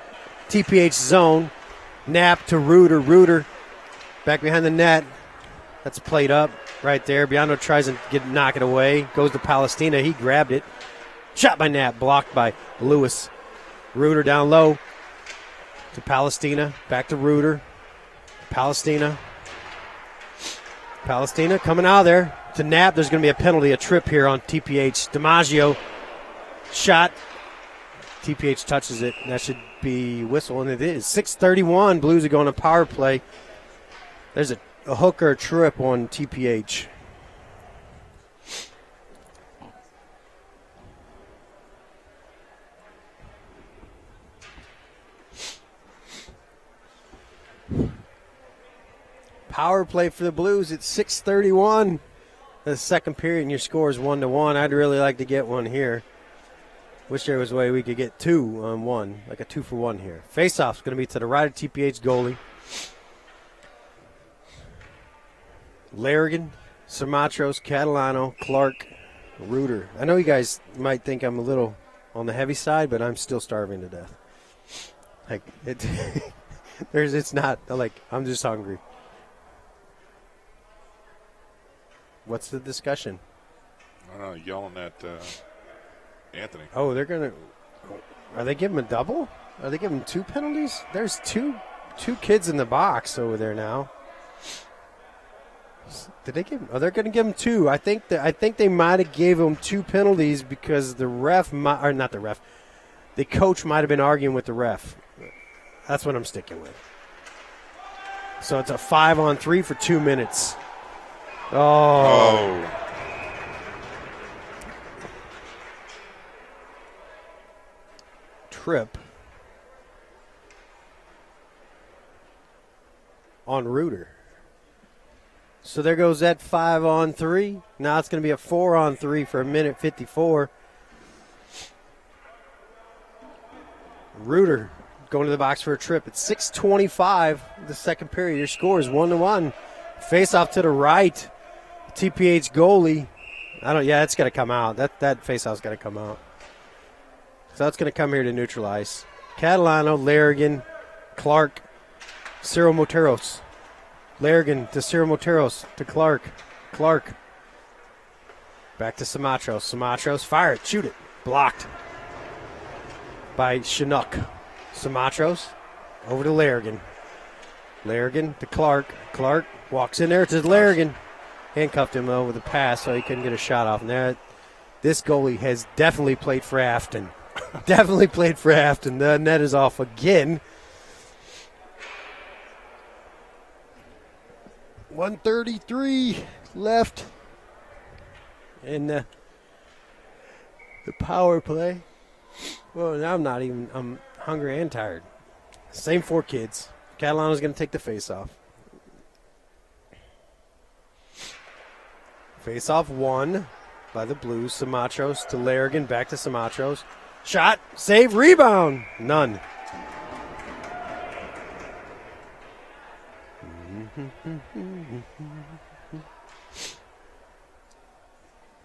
TPH zone. Knapp to Reuter. Reuter back behind the net. That's played up right there. Biondo tries to knock it away. Goes to Palestina. He grabbed it. Shot by Knapp. Blocked by Lewis. Reuter down low to Palestina. Back to Reuter. Palestina. Palestina coming out of there to Knapp. There's going to be a penalty, a trip here on TPH. DiMaggio shot. TPH touches it. That should be whistle, and it is. 6:31. Blues are going to power play. There's a hook or a trip on TPH. Power play for the Blues at 6:31. The second period, and your score is 1-1. I'd really like to get one here. Wish there was a way we could get 2 on 1, like a 2-for-1 here. Face-off's going to be to the right of TPH goalie. Larrigan, Sumatros, Catalano, Clark, Reuter. I know you guys might think I'm a little on the heavy side, but I'm still starving to death. Like it, it's not like I'm just hungry. What's the discussion? I don't know, yelling at Anthony. Oh, are they giving him a double? Are they giving him 2 penalties? There's two kids in the box over there now. Did they give him? Oh, they're going to give him 2. I think they might have gave him 2 penalties because the coach might have been arguing with the ref. That's what I'm sticking with. So it's a 5-on-3 for 2 minutes. Oh. Trip on Reuter. So there goes that 5-on-3. Now it's going to be a 4-on-3 for 1:54. Reuter going to the box for a trip. It's 6:25 the second period. Your score is 1-1. Face off to the right. TPH goalie. It's got to come out. That face off's got to come out. So that's going to come here to neutralize. Catalano, Larrigan, Clark, Cyril Moteros. Larrigan to Cyril Moteros to Clark. Clark. Back to Samatros. Samatros, fire it, shoot it. Blocked by Chinook. Samatros over to Larrigan. Larrigan to Clark. Clark walks in there to Larrigan. Handcuffed him, though, with a pass, so he couldn't get a shot off. And there, this goalie has definitely played for Afton. Definitely played for Afton. The net is off again. 1:33 left in the power play. Well, now I'm hungry and tired. Same 4 kids. Catalano's going to take the face-off. Face-off won by the Blues. Samatros to Larrigan. Back to Samatros. Shot. Save. Rebound. None.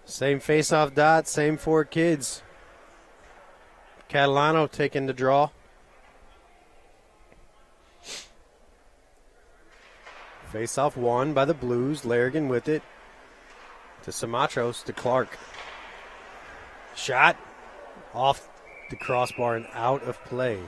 Same face-off dot. Same 4 kids. Catalano taking the draw. Face-off won by the Blues. Larrigan with it. To Samatros, to Clark. Shot off the crossbar and out of play.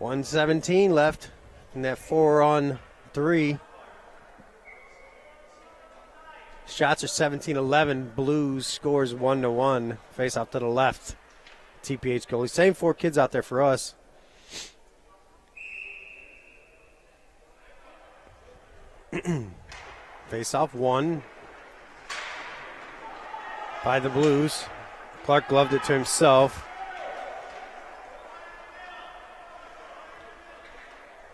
.117 left in that 4-on-3. Shots are 17-11. Blues scores 1-1. Face off to the left. TPH goalie. Same 4 kids out there for us. Face off won by the Blues. Clark gloved it to himself.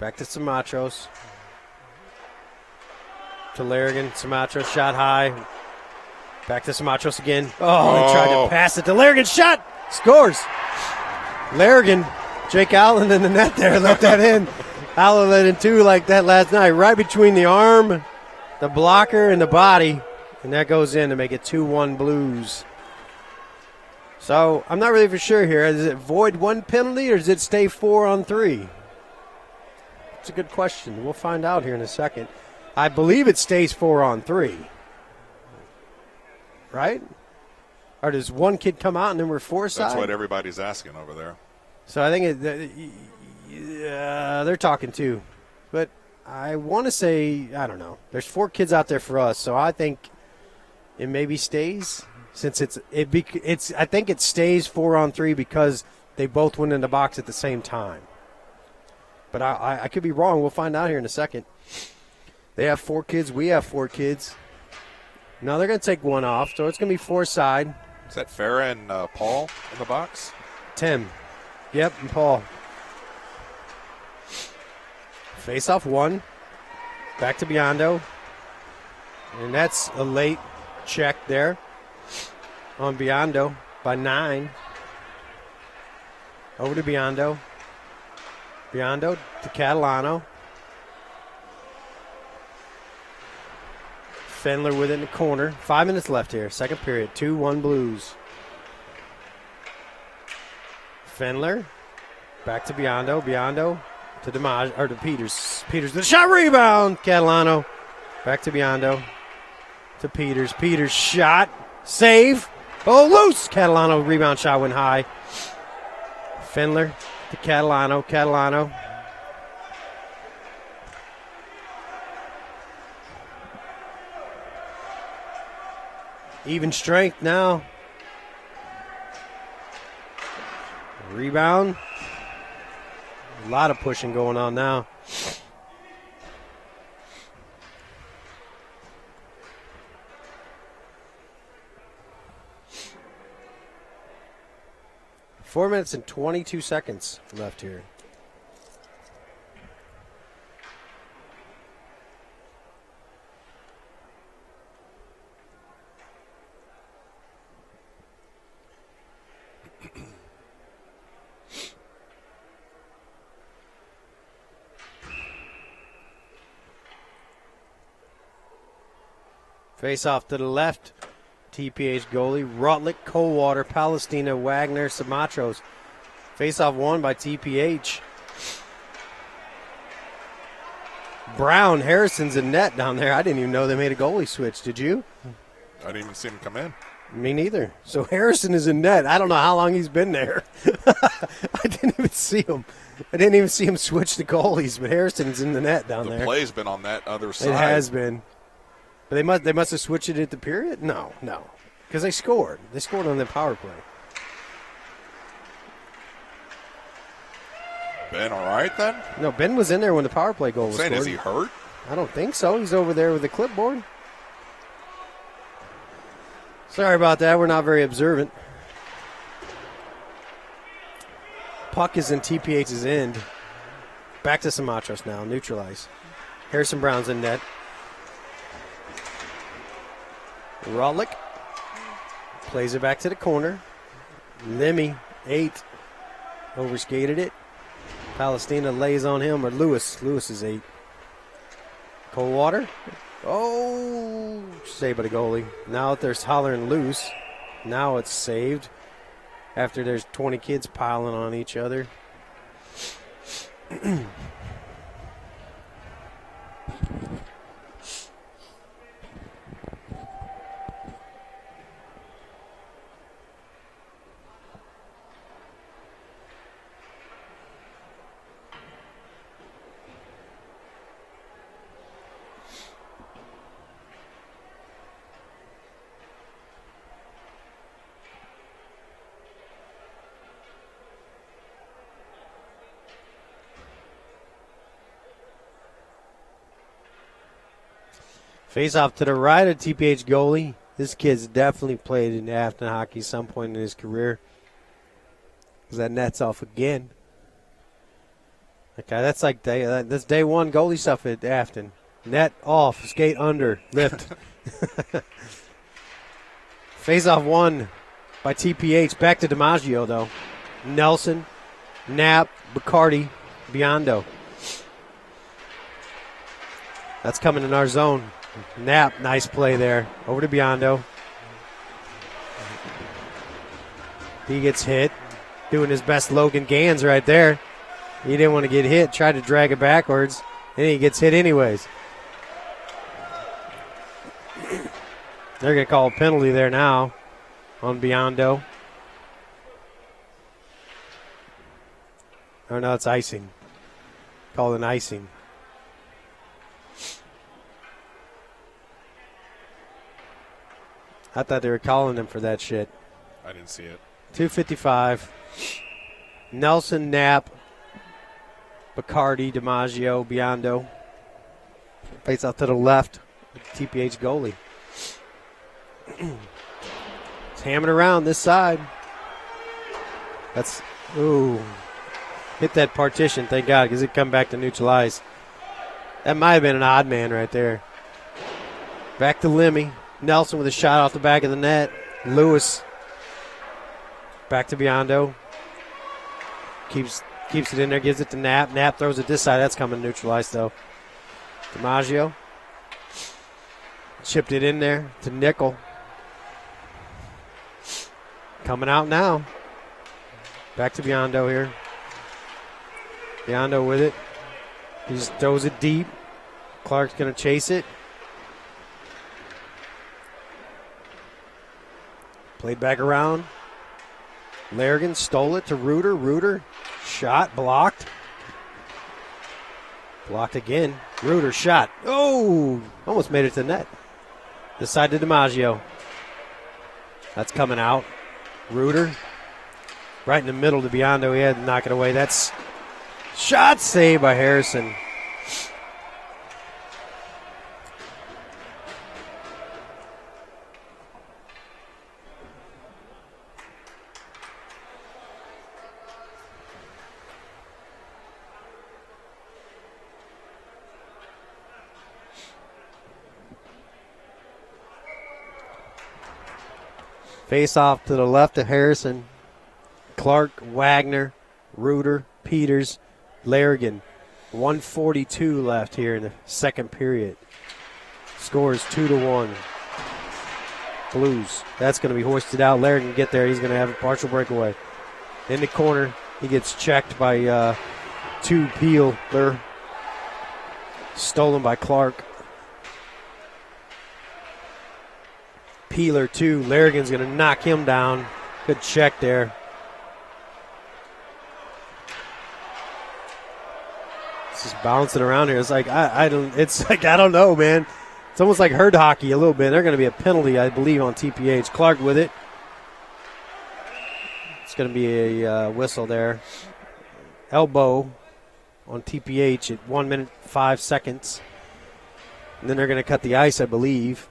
Back to Samatros. To Larrigan. Samatros shot high. Back to Samatros again. He tried to pass it to Larrigan. Shot! Scores. Larrigan. Jake Allen in the net there. Let that in. Allen let in 2 like that last night. Right between the arm, the blocker, and the body. And that goes in to make it 2-1 Blues. So I'm not really for sure here. Does it void 1 penalty or does it stay 4-on-3? It's a good question. We'll find out here in a second. I believe it stays 4-on-3. Right? Or does 1 kid come out and then we're 4-side? That's what everybody's asking over there. So I think they're talking too. But I want to say, I don't know. There's 4 kids out there for us, so I think it maybe stays. Since I think it stays 4-on-3 because they both went in the box at the same time. But I could be wrong. We'll find out here in a second. They have 4 kids. We have 4 kids. Now they're going to take 1 off, so it's going to be 4-side. Is that Farah and Paul in the box? Tim. Yep, and Paul. Face-off 1. Back to Biondo. And that's a late check there on Biondo by 9. Over to Biondo. Biondo to Catalano. Fendler with it in the corner. 5 minutes left here. Second period. 2-1 Blues. Fendler. Back to Biondo. Biondo to to Peters. Peters the shot rebound. Catalano. Back to Biondo. To Peters. Peters shot. Save. Oh, loose. Catalano rebound shot went high. Fendler to Catalano. Catalano. Even strength now. Rebound. A lot of pushing going on now. Four minutes and 22 seconds left here. Face off to the left. TPH goalie. Rutlick, Coldwater, Palestina, Wagner, Samatros. Face off won by TPH. Brown, Harrison's in net down there. I didn't even know they made a goalie switch. Did you? I didn't even see him come in. Me neither. So Harrison is in net. I don't know how long he's been there. I didn't even see him. I didn't even see him switch the goalies, but Harrison's in the net down there. The play's been on that other side. It has been. But they must have switched it at the period? No. Because they scored. They scored on the power play. Ben all right then? No, Ben was in there when the power play goal was scored. Is he hurt? I don't think so. He's over there with the clipboard. Sorry about that. We're not very observant. Puck is in TPH's end. Back to Samatros now. Neutralize. Harrison Brown's in net. Rotlick plays it back to the corner. Lemmy, 8. Overskated it. Palestina lays on him, or Lewis. Lewis is 8. Coldwater. Oh, saved by the goalie. Now there's hollering loose. Now it's saved after there's 20 kids piling on each other. Face off to the right of TPH goalie. This kid's definitely played in Afton hockey some point in his career. Because that net's off again. Okay, that's like that's day one goalie stuff at Afton. Net off, skate under, lift. Face off won by TPH. Back to DiMaggio though. Nelson, Knapp, Bacardi, Biondo. That's coming in our zone. Knapp, nice play there. Over to Biondo. He gets hit. Doing his best Logan Gans right there. He didn't want to get hit. Tried to drag it backwards. And he gets hit anyways. They're going to call a penalty there now on Biondo. Oh, no, it's icing. Called an icing. I thought they were calling him for that shit. I didn't see it. 2:55. Nelson, Knapp, Bacardi, DiMaggio, Biondo. Face out to the left. TPH goalie. It's hammering around this side. That's, ooh. Hit that partition, thank God, because it come back to neutralize. That might have been an odd man right there. Back to Lemmy. Nelson with a shot off the back of the net. Lewis. Back to Biondo. Keeps it in there, gives it to Knapp. Knapp throws it this side. That's coming neutralized, though. DiMaggio. Chipped it in there to Nickel. Coming out now. Back to Biondo here. Biondo with it. He just throws it deep. Clark's going to chase it. Played back around. Larrigan stole it to Reuter. Reuter shot, blocked. Blocked again. Reuter shot. Oh, almost made it to the net. This side to DiMaggio. That's coming out. Reuter right in the middle to Biondo. He had to knock it away. That's shot saved by Harrison. Face off to the left of Harrison. Clark, Wagner, Reuter, Peters, Larrigan. 1:42 left here in the second period. Score is 2-1. Blues. That's going to be hoisted out. Larrigan can get there. He's going to have a partial breakaway. In the corner, he gets checked by Peeler. Stolen by Clark. Peeler, too. Larrigan's going to knock him down. Good check there. It's just bouncing around here. It's like I don't know, man. It's almost like herd hockey a little bit. They're going to be a penalty, I believe, on TPH. Clark with it. It's going to be a whistle there. Elbow on TPH at 1 minute 5 seconds. And then they're going to cut the ice, I believe.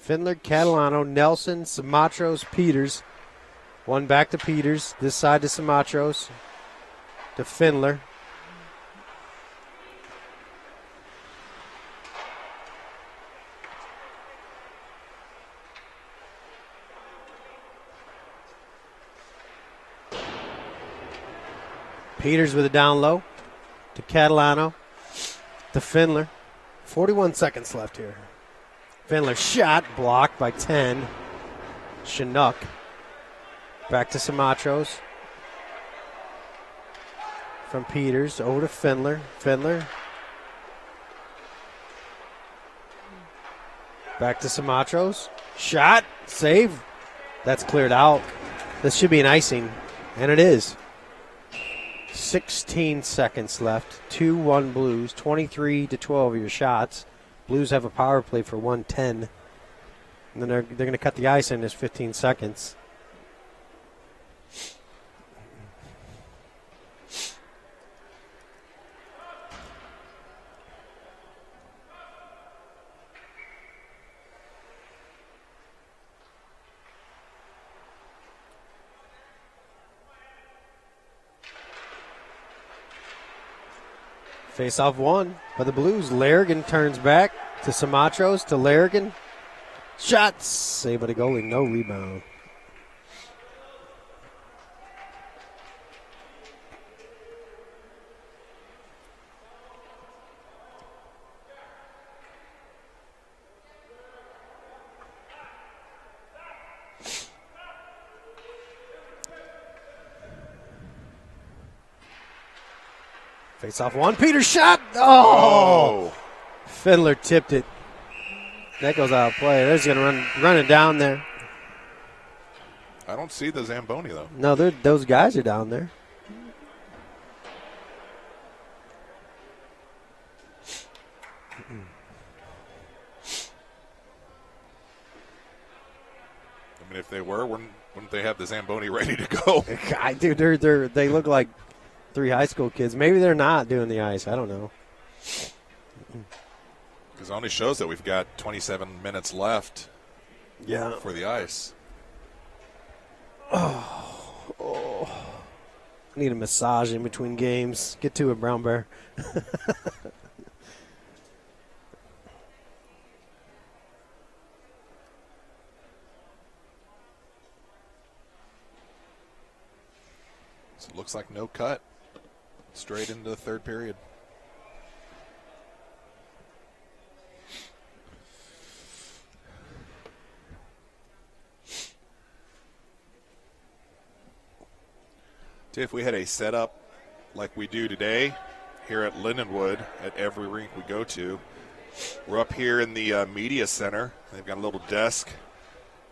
Findler, Catalano, Nelson, Simatros, Peters. One back to Peters. This side to Simatros. To Findler. Peters with a down low. To Catalano. To Findler. 41 seconds left here. Findler shot, blocked by 10. Chinook. Back to Simatros. From Peters over to Findler. Findler. Back to Simatros. Shot, save. That's cleared out. This should be an icing, and it is. 16 seconds left. 2-1 Blues. 23-12 your shots. Blues have a power play for 1:10. And then they're going to cut the ice in this 15 seconds. Face-off one by the Blues. Larrigan turns back to Simatros, to Larrigan. Shots saved by the goalie, no rebound. Face off one. Peters shot. Oh! Findler tipped it. That goes out of play. They're just going to run it down there. I don't see the Zamboni, though. No, those guys are down there. I mean, if they were, wouldn't they have the Zamboni ready to go? Dude, they look like three high school kids. Maybe they're not doing the ice. I don't know. Because it only shows that we've got 27 minutes left for the ice. Oh. I need a massage in between games. Get to it, Brown Bear. So it looks like no cut. Straight into the third period. If we had a setup like we do today here at Lindenwood at every rink we go to, we're up here in the media center. They've got a little desk.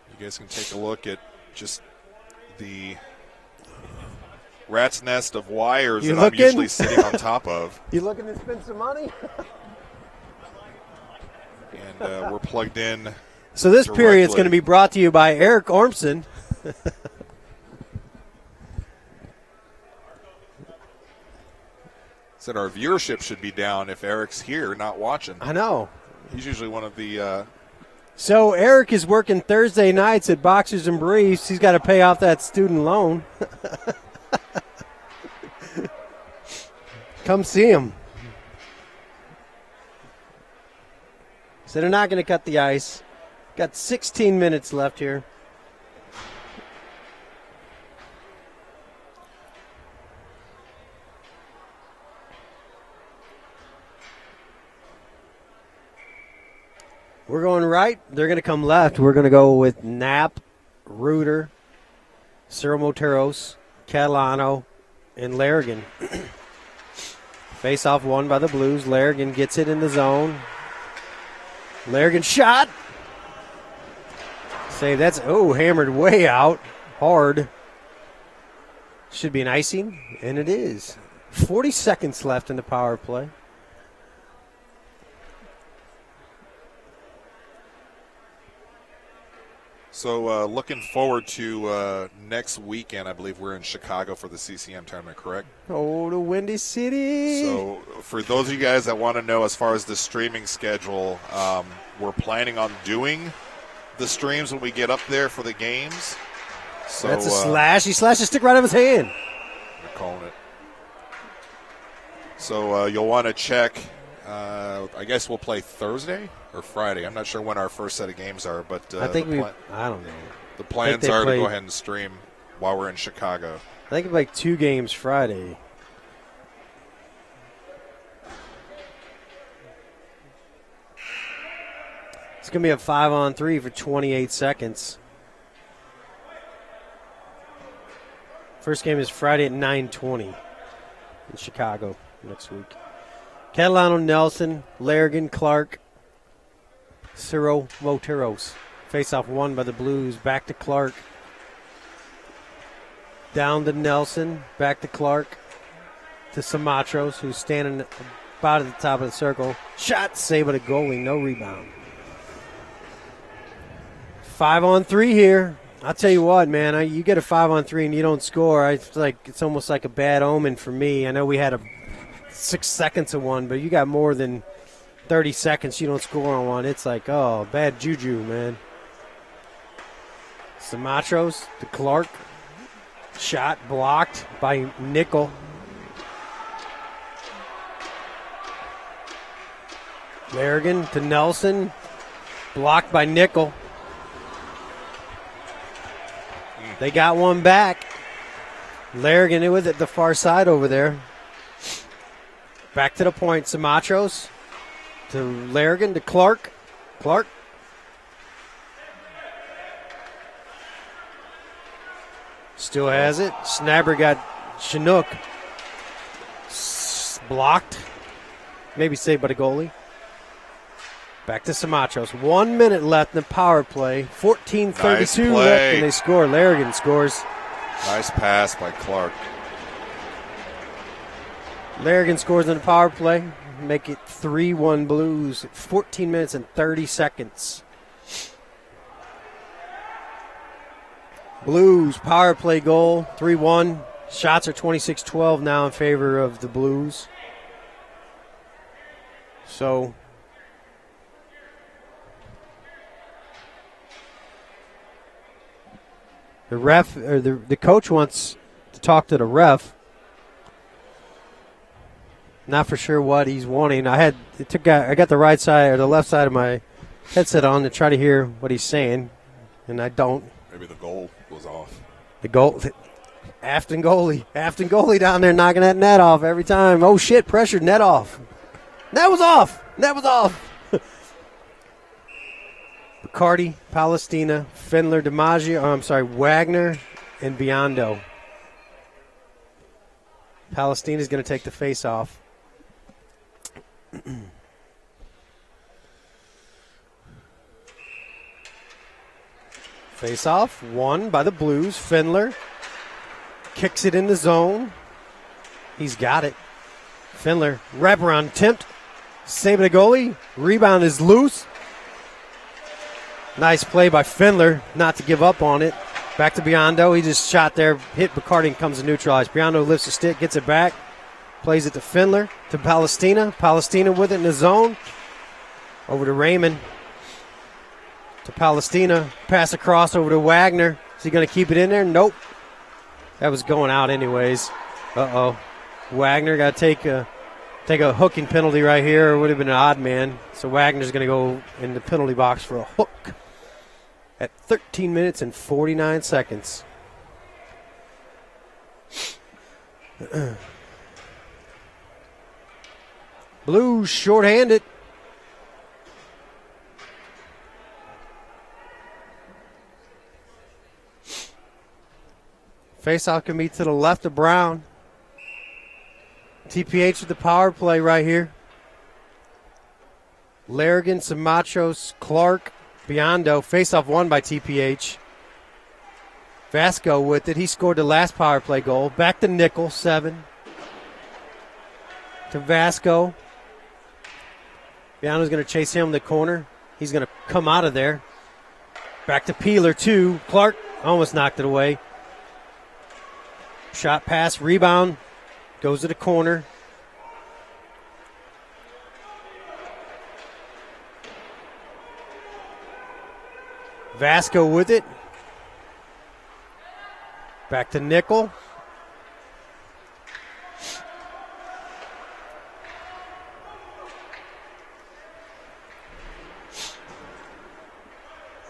You guys can take a look at just the rat's nest of wires that I'm usually sitting on top of. You looking to spend some money? And we're plugged in. So this period is going to be brought to you by Eric Ormson. Said our viewership should be down if Eric's here, not watching. I know. He's usually one of the. So Eric is working Thursday nights at Boxers and Briefs. He's got to pay off that student loan. Come see him. So they're not going to cut the ice. Got 16 minutes left here. We're going right. They're going to come left. We're going to go with Knapp, Reuter, Cyril Moteros, Catalano, and Larrigan. Face-off won by the Blues. Larrigan gets it in the zone. Larrigan shot. Save. That's, hammered way out. Hard. Should be an icing, and it is. 40 seconds left in the power play. So looking forward to next weekend. I believe we're in Chicago for the CCM tournament, correct? Oh, the Windy City. So for those of you guys that want to know as far as the streaming schedule, we're planning on doing the streams when we get up there for the games. So that's a slash. He slashed the stick right out of his hand. We're calling it. So you'll want to check. I guess we'll play Thursday or Friday. I'm not sure when our first set of games are, but I think I don't know. The plans are to go ahead and stream while we're in Chicago. I think it's like 2 games Friday. It's going to be a 5-on-3 for 28 seconds. First game is Friday at 9:20 in Chicago next week. Catalano, Nelson, Larrigan, Clark, Ciro, Moteros. Face-off won by the Blues. Back to Clark. Down to Nelson. Back to Clark. To Samatros, who's standing about at the top of the circle. Shot, save by the goalie. No rebound. 5-on-3 here. I'll tell you what, man. You get a 5-on-3 and you don't score. It's almost like a bad omen for me. I know we had 6 seconds of one, but you got more than 30 seconds, you don't score on one. It's like, bad juju, man. Samatros to Clark. Shot blocked by Nickel. Larrigan to Nelson. Blocked by Nickel. They got one back. Larrigan with it the far side over there. Back to the point. Samatros to Larrigan to Clark. Clark. Still has it. Snabber got Chinook. Blocked. Maybe saved by the goalie. Back to Samatros. 1 minute left in the power play. 14:32 left, and they score. Larrigan scores. Nice pass by Clark. Larrigan scores in the power play. Make it 3-1 Blues. 14 minutes and 30 seconds. Blues power play goal. 3-1. Shots are 26-12 now in favor of the Blues. So The ref, or the coach wants to talk to the ref. Not for sure what he's wanting. I got the right side or the left side of my headset on to try to hear what he's saying, and I don't. Maybe the goal was off. The goal, Afton goalie down there knocking that net off every time. Oh shit! Pressured, net off. Net was off. Bacardi, Palestina, Findler, DiMaggio. Wagner, and Biondo. Palestina's going to take the face off. Face off, won by the Blues. Findler kicks it in the zone. He's got it. Findler, wraparound attempt. Save the goalie. Rebound is loose. Nice play by Findler not to give up on it. Back to Biondo. He just shot there, hit Bacardi, and comes to neutralize. Biondo lifts the stick, gets it back. Plays it to Findler, to Palestina. Palestina with it in the zone. Over to Raymond. To Palestina. Pass across over to Wagner. Is he going to keep it in there? Nope. That was going out anyways. Uh-oh. Wagner got to take a hooking penalty right here. It would have been an odd man. So Wagner's going to go in the penalty box for a hook at 13 minutes and 49 seconds. Blues shorthanded. Faceoff can be to the left of Brown. TPH with the power play right here. Larrigan, Samachos, Clark, Biondo. Faceoff won by TPH. Vasco with it. He scored the last power play goal. Back to Nickel, 7. To Vasco. Biondo's going to chase him in the corner. He's going to come out of there. Back to Peeler, 2. Clark almost knocked it away. Shot pass, rebound. Goes to the corner. Vasco with it. Back to Nickel.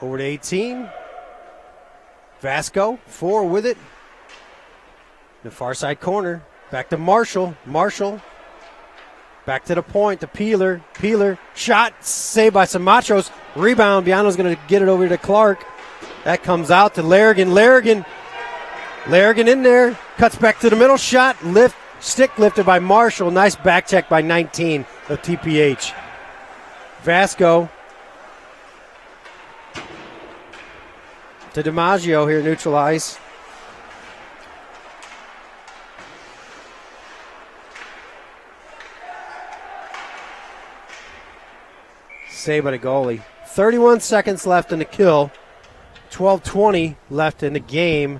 Over to 18. Vasco, 4 with it. The far side corner. Back to Marshall. Marshall. Back to the point to Peeler. Peeler. Shot. Saved by Samachos. Rebound. Biondo's going to get it over to Clark. That comes out to Larrigan. Larrigan in there. Cuts back to the middle. Shot. Lift. Stick lifted by Marshall. Nice back check by 19 of TPH. Vasco. To DiMaggio here, neutralize. Save by the goalie. 31 seconds left in the kill. 12:20 left in the game.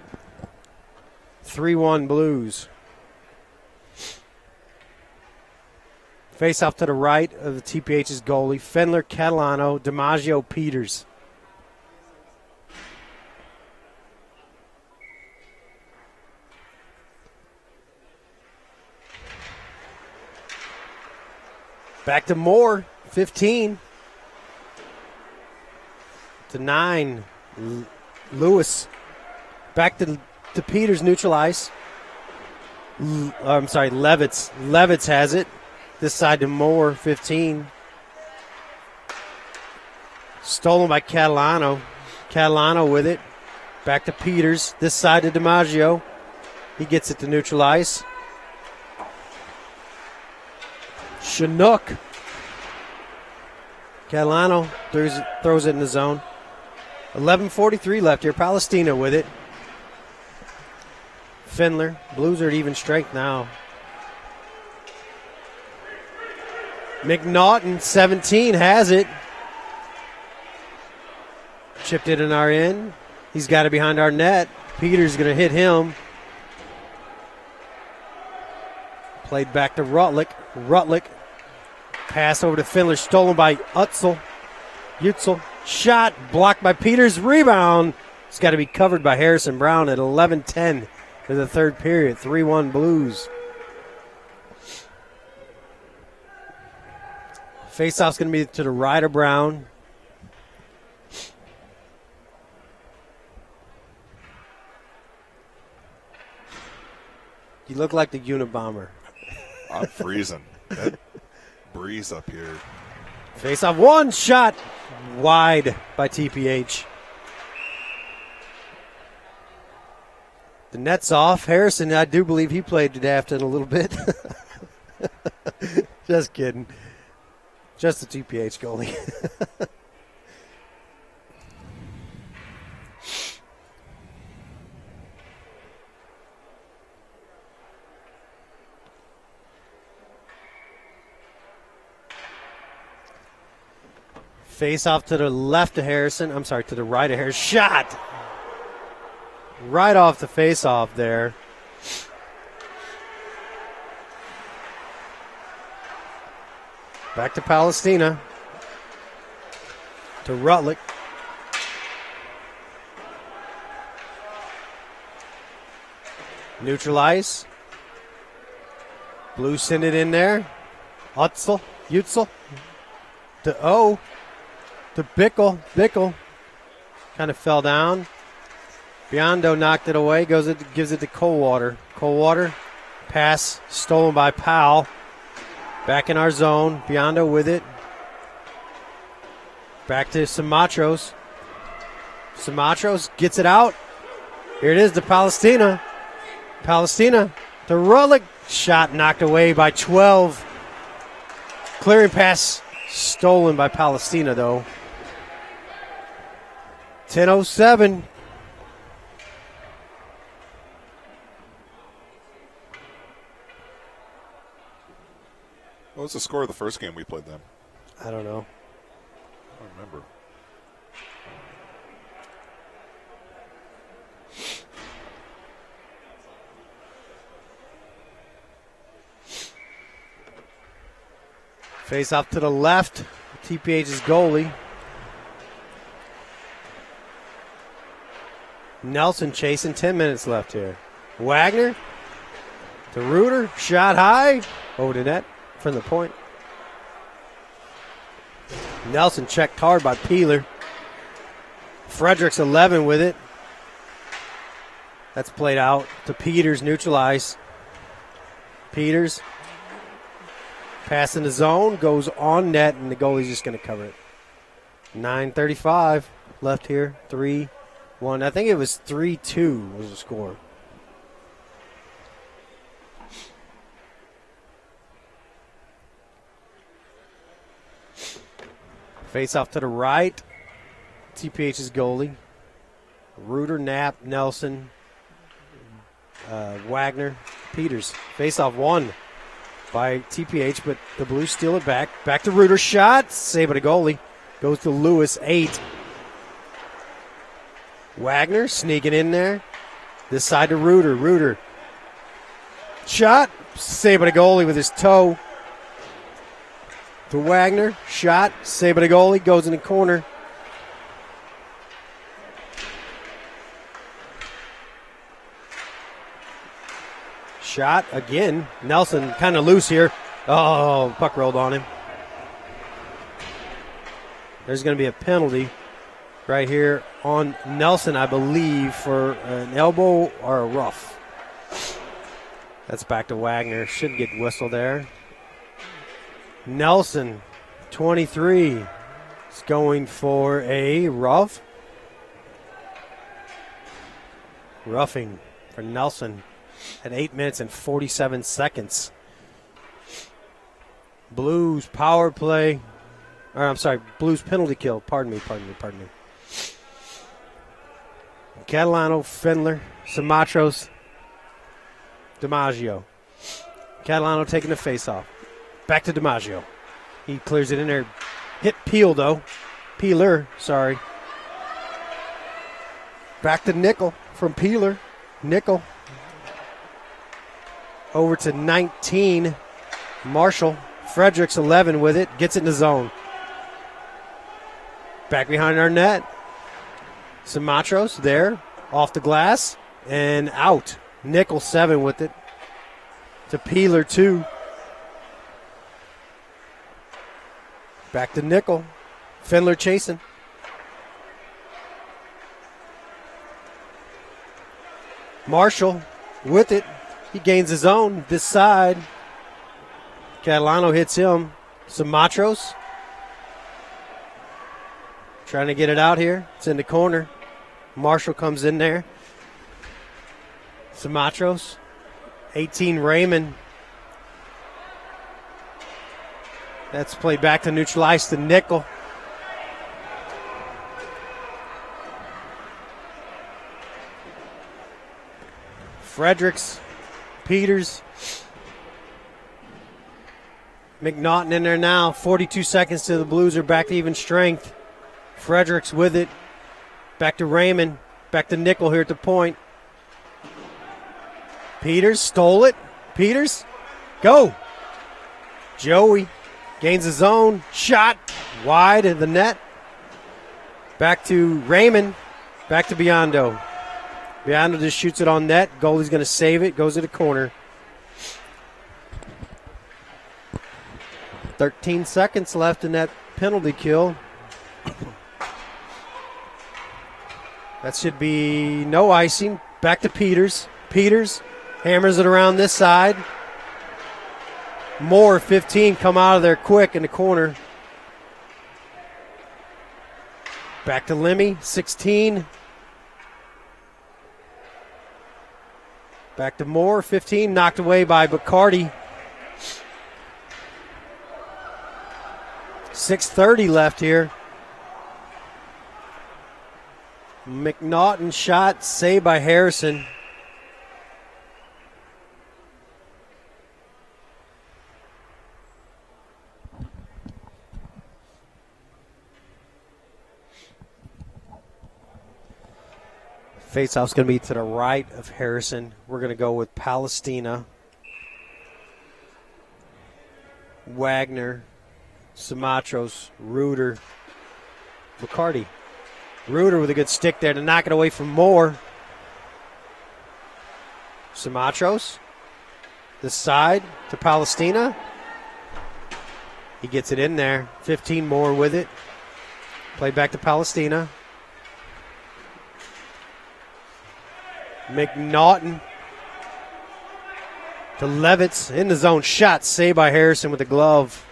3-1 Blues. Face off to the right of the TPH's goalie. Findler, Catalano, DiMaggio, Peters. Back to Moore, 15. To 9. Lewis. Back to Peters, neutralize. Levitz. Levitz has it. This side to Moore, 15. Stolen by Catalano. Catalano with it. Back to Peters. This side to DiMaggio. He gets it to neutralize. Chinook. Catalano throws it in the zone. 11:43 left here. Palestina with it. Findler. Blues are at even strength now. McNaughton, 17, has it. Chipped it in our end. He's got it behind our net. Peters going to hit him. Played back to Rutlick. Rutlick. Pass over to Findler. Stolen by Utzel. Shot blocked by Peters. Rebound It's got to be covered by Harrison Brown at 11:10 to the third period. 3-1 Blues. Faceoff's going to be to the right of Brown. You look like the Unabomber. I'm freezing. That breeze up here. Face-off, one shot wide by TPH. The net's off. Harrison, I do believe he played to Afton a little bit. Just kidding. Just the TPH goalie. Face off to the left of Harrison. I'm sorry, to the right of Harrison. Shot! Right off the face off there. Back to Palestina. To Rutlick. Neutralize. Blue send it in there. Utzel. To O. To Bickle. Bickle kind of fell down. Biondo knocked it away. Gives it to Coldwater. Coldwater. Pass stolen by Powell. Back in our zone. Biondo with it. Back to Simatros. Simatros gets it out. Here it is to Palestina. Palestina to Rutlick. Shot knocked away by 12. Clearing pass stolen by Palestina, though. 10:07. What was the score of the first game we played then? I don't know. I don't remember. Face off to the left. TPH's goalie. Nelson chasing. 10 minutes left here. Wagner to Reuter. Shot high. Over the net from the point. Nelson checked hard by Peeler. Fredericks 11 with it. That's played out to Peters. Neutralize. Peters. Pass in the zone. Goes on net, and the goalie's just going to cover it. 9:35 left here. 3-1. I think it was 3-2 was the score. Face off to the right. TPH's goalie. Reuter, Knapp, Nelson, Wagner, Peters. Face off won by TPH, but the Blues steal it back. Back to Reuter. Shot. Save by the goalie. Goes to Lewis. 8. Wagner sneaking in there. This side to Reuter. Reuter. Shot. Save by the goalie with his toe. To Wagner. Shot. Save by the goalie. Goes in the corner. Shot again. Nelson kind of loose here. Oh, puck rolled on him. There's going to be a penalty right here on Nelson, I believe, for an elbow or a rough. That's back to Wagner. Should get whistled there. Nelson, 23, is going for a rough. Roughing for Nelson at 8 minutes and 47 seconds. Blues power play. Or I'm sorry, Blues penalty kill. Pardon me. Catalano, Fendler, Simatros, DiMaggio. Catalano taking the face-off. Back to DiMaggio. He clears it in there. Hit Peel, though. Peeler, sorry. Back to Nickel from Peeler. Nickel. Over to 19. Marshall. Fredericks 11 with it. Gets it in the zone. Back behind our net. Simatros there, off the glass, and out. Nickel 7 with it. To Peeler 2. Back to Nickel. Fendler chasing. Marshall with it. He gains his own this side. Catalano hits him. Simatros trying to get it out here. It's in the corner. Marshall comes in there. Simatros. 18 Raymond. That's played back to neutralize to Nickel. Fredericks, Peters, McNaughton in there now. 42 seconds to the Blues are back to even strength. Fredericks with it. Back to Raymond. Back to Nickel here at the point. Peters stole it. Peters, go. Joey gains his own. Shot wide of the net. Back to Raymond. Back to Biondo. Biondo just shoots it on net. Goalie's going to save it. Goes to the corner. 13 seconds left in that penalty kill. That should be no icing. Back to Peters. Peters hammers it around this side. Moore, 15, come out of there quick in the corner. Back to Lemmy, 16. Back to Moore, 15, knocked away by Bacardi. 6:30 left here. McNaughton shot, saved by Harrison. Faceoff's going to be to the right of Harrison. We're going to go with Palestina, Wagner, Simatros, Reuter, Bacardi. Reuter with a good stick there to knock it away from Moore. Simatros, this side to Palestina. He gets it in there. 15 Moore with it. Play back to Palestina. McNaughton to Levitz in the zone. Shot saved by Harrison with the glove.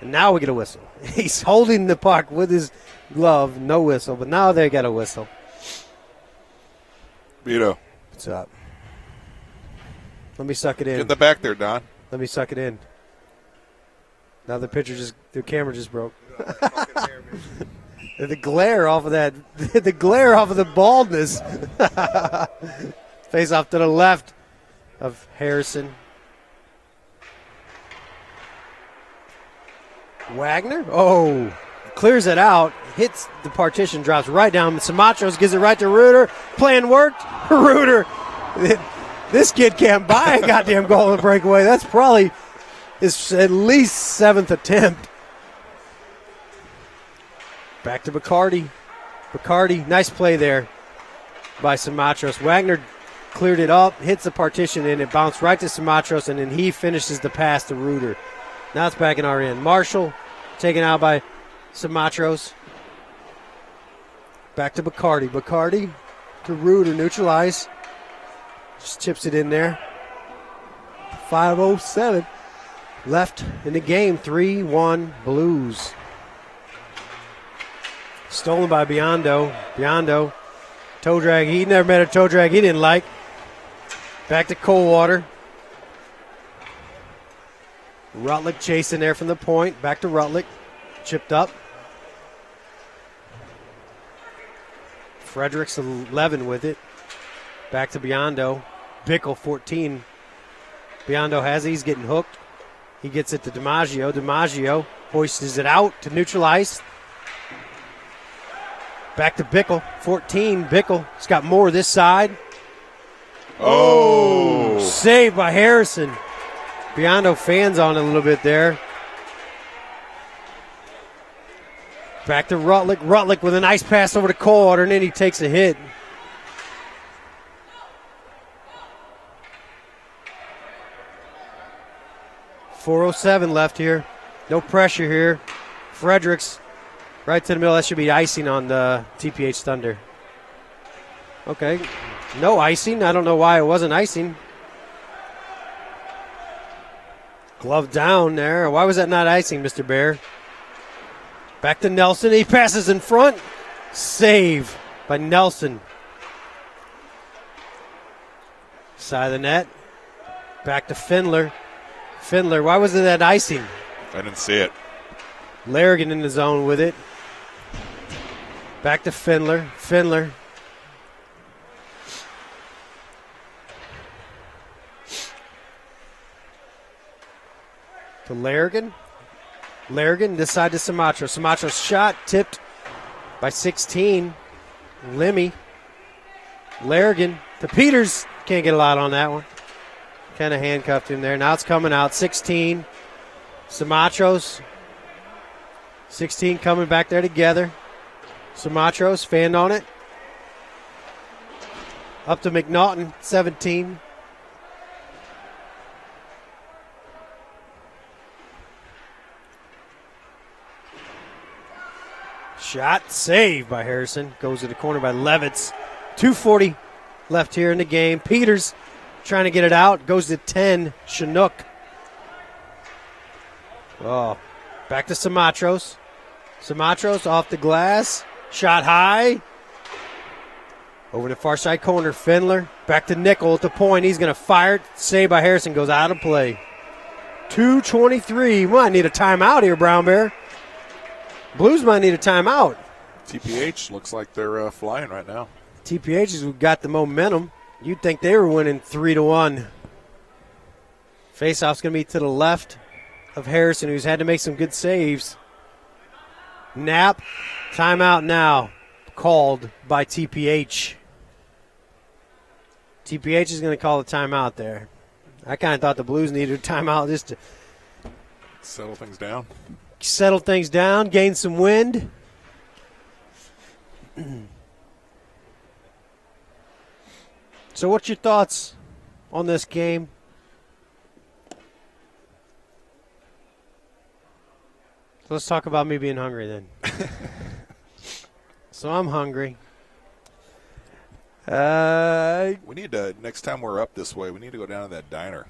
And now we get a whistle. He's holding the puck with his glove. No whistle, but now they got a whistle. Vito. What's up? Let me suck it in. Get in the back there, Don. Let me suck it in. Now the camera just broke. The glare off of that, the glare off of the baldness. Face off to the left of Harrison. Wagner, clears it out, hits the partition, drops right down. Simatros gives it right to Reuter. Plan worked. Reuter, this kid can't buy a goddamn goal in a breakaway. That's probably his at least 7th attempt. Back to Bacardi. Bacardi, nice play there by Simatros. Wagner cleared it up, hits the partition, and it bounced right to Simatros, and then he finishes the pass to Reuter. Now it's back in our end. Marshall taken out by Simatros. Back to Bacardi. Bacardi to Reuter, neutralize. Just chips it in there. 5:07 left in the game. 3-1 Blues. Stolen by Biondo. Biondo, toe drag. He never met a toe drag he didn't like. Back to Coldwater. Rutlick chasing there from the point. Back to Rutlick. Chipped up. Fredericks 11 with it. Back to Biondo. Bickle 14. Biondo has it. He's getting hooked. He gets it to DiMaggio. DiMaggio hoists it out to neutralize. Back to Bickle, 14. Bickle, he's got more this side. Oh! Saved by Harrison. Biondo fans on it a little bit there. Back to Rutlick. Rutlick with a nice pass over to Coldwater, and then he takes a hit. .407 left here. No pressure here. Fredericks right to the middle. That should be icing on the TPH Thunder. Okay. No icing. I don't know why it wasn't icing. Glove down there. Why was that not icing, Mr. Bear? Back to Nelson. He passes in front. Save by Nelson. Side of the net. Back to Findler. Findler, why was it that icing? I didn't see it. Larrigan in the zone with it. Back to Findler. Findler. To Larrigan. Larrigan this side to Sumatra. Sumatra's shot tipped by 16. Lemmy. Larrigan to Peters. Can't get a lot on that one. Kind of handcuffed him there. Now it's coming out. 16. Sumatros. 16 coming back there together. Sumatros, fan on it. Up to McNaughton, 17. Shot saved by Harrison. Goes to the corner by Levitz. 2:40 left here in the game. Peters trying to get it out. Goes to 10. Chinook. Oh, back to Sumatros. Sumatros off the glass. Shot high. Over the far side corner. Findler. Back to Nickel at the point. He's going to fire it. Saved by Harrison. Goes out of play. 2:23. Might need a timeout here, Brown Bear. Blues might need a timeout. TPH looks like they're flying right now. TPH has got the momentum. You'd think they were winning 3-1. Faceoff's going to be to the left of Harrison, who's had to make some good saves. Knapp, timeout now, called by TPH. TPH is going to call a timeout there. I kind of thought the Blues needed a timeout just to settle things down. Settle things down, gain some wind. So what's your thoughts on this game? So let's talk about me being hungry then. So I'm hungry. We need to, next time we're up this way, we need to go down to that diner.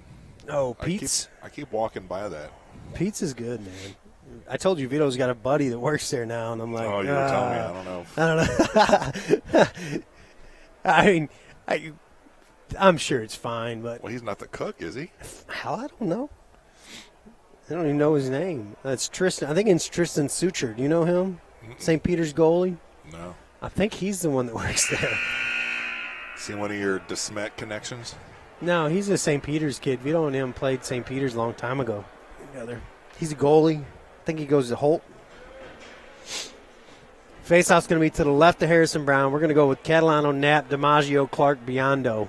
Oh, Pete's? I keep walking by that. Pete's is good, man. I told you Vito's got a buddy that works there now, and I'm like, oh, you were telling me. I don't know. I mean, I'm sure it's fine, but well, he's not the cook, is he? Hell, I don't know. I don't even know his name. It's Tristan. I think it's Tristan Sucher. Do you know him? St. Peter's goalie. No. I think he's the one that works there. See one of your DeSmet connections? No, he's a St. Peter's kid. Vito and him played St. Peter's a long time ago together. He's a goalie. I think he goes to Holt. Faceoff's going to be to the left of Harrison Brown. We're going to go with Catalano, Knapp, DiMaggio, Clark, Biondo.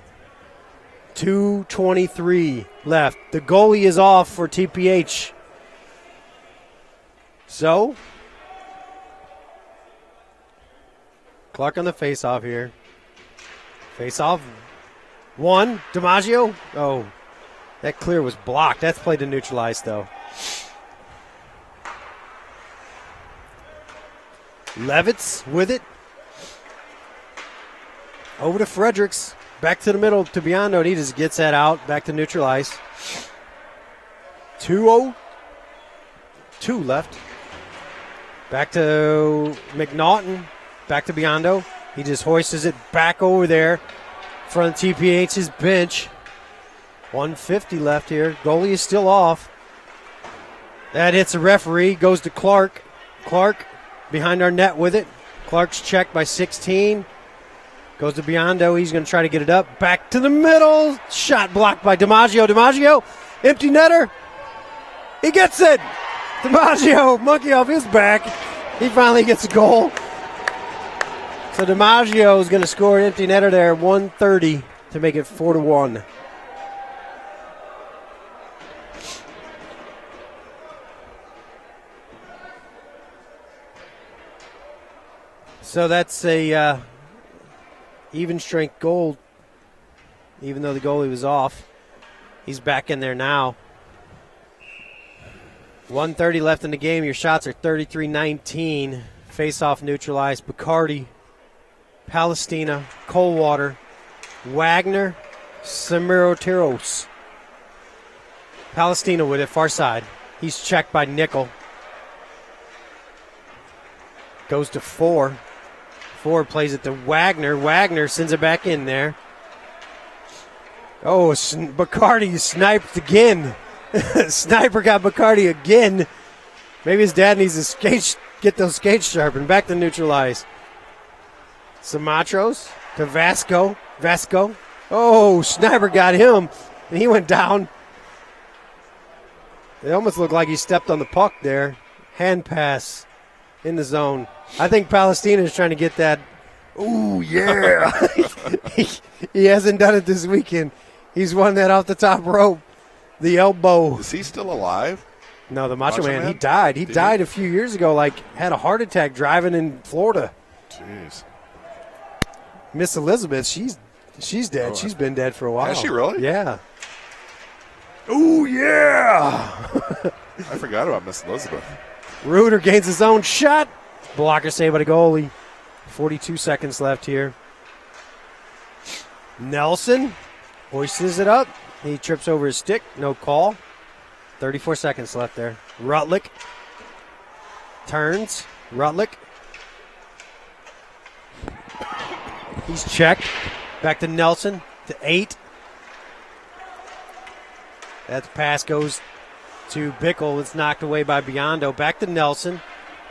2:23 left. The goalie is off for TPH. So, Clark on the faceoff here. Faceoff. One. DiMaggio. Oh, that clear was blocked. That's played to neutralize, though. Levitz with it. Over to Fredericks. Back to the middle to Biondo, and he just gets that out. Back to neutralize. 2:02 left. Back to McNaughton. Back to Biondo. He just hoists it back over there in front of TPH's bench. 1:50 left here. Goalie is still off. That hits the referee. Goes to Clark. Clark behind our net with it. Clark's checked by 16. Goes to Biondo. He's going to try to get it up. Back to the middle. Shot blocked by DiMaggio. DiMaggio, empty netter. He gets it. DiMaggio, monkey off his back. He finally gets a goal. So DiMaggio is going to score an empty netter there. 1:30 to make it 4-1. So that's a even strength goal, even though the goalie was off. He's back in there now. 1:30 left in the game. Your shots are 33-19. Face-off neutralized. Bacardi, Palestina, Coldwater, Wagner, Samirotiros. Palestina with it, far side. He's checked by Nickel. Goes to Ford. Ford plays it to Wagner. Wagner sends it back in there. Oh, Bacardi sniped again. Sniper got Bacardi again. Maybe his dad needs to get those skates sharpened. Back to neutralize. Samatros to Vasco. Vasco. Oh, Sniper got him. And he went down. It almost looked like he stepped on the puck there. Hand pass in the zone. I think Palestina is trying to get that. Ooh, yeah. he hasn't done it this weekend. He's won that off the top rope. The elbow. Is he still alive? No, the Macho Man, he died. He died a few years ago, had a heart attack driving in Florida. Jeez. Miss Elizabeth, she's dead. She's been dead for a while. Has she really? Yeah. Ooh, yeah. I forgot about Miss Elizabeth. Reuter gains his own shot. Blocker saved by the goalie. 42 seconds left here. Nelson hoists it up. He trips over his stick. No call. 34 seconds left there. Rutlick turns. Rutlick. He's checked. Back to Nelson. To 8. That pass goes to Bickle. It's knocked away by Biondo. Back to Nelson.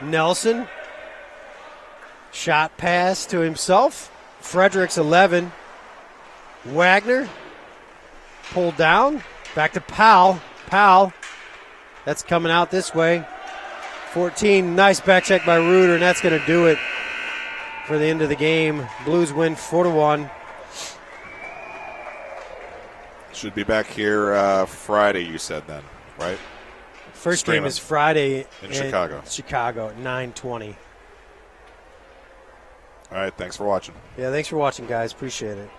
Nelson. Shot pass to himself. Fredericks 11. Wagner. Pulled down. Back to Powell. Powell. That's coming out this way. 14. Nice back check by Reuter, and that's going to do it for the end of the game. Blues win 4-1. Should be back here Friday, you said then, right? First Streaming. game is Friday In Chicago. Chicago at 9:20. All right, thanks for watching. Yeah, thanks for watching, guys. Appreciate it.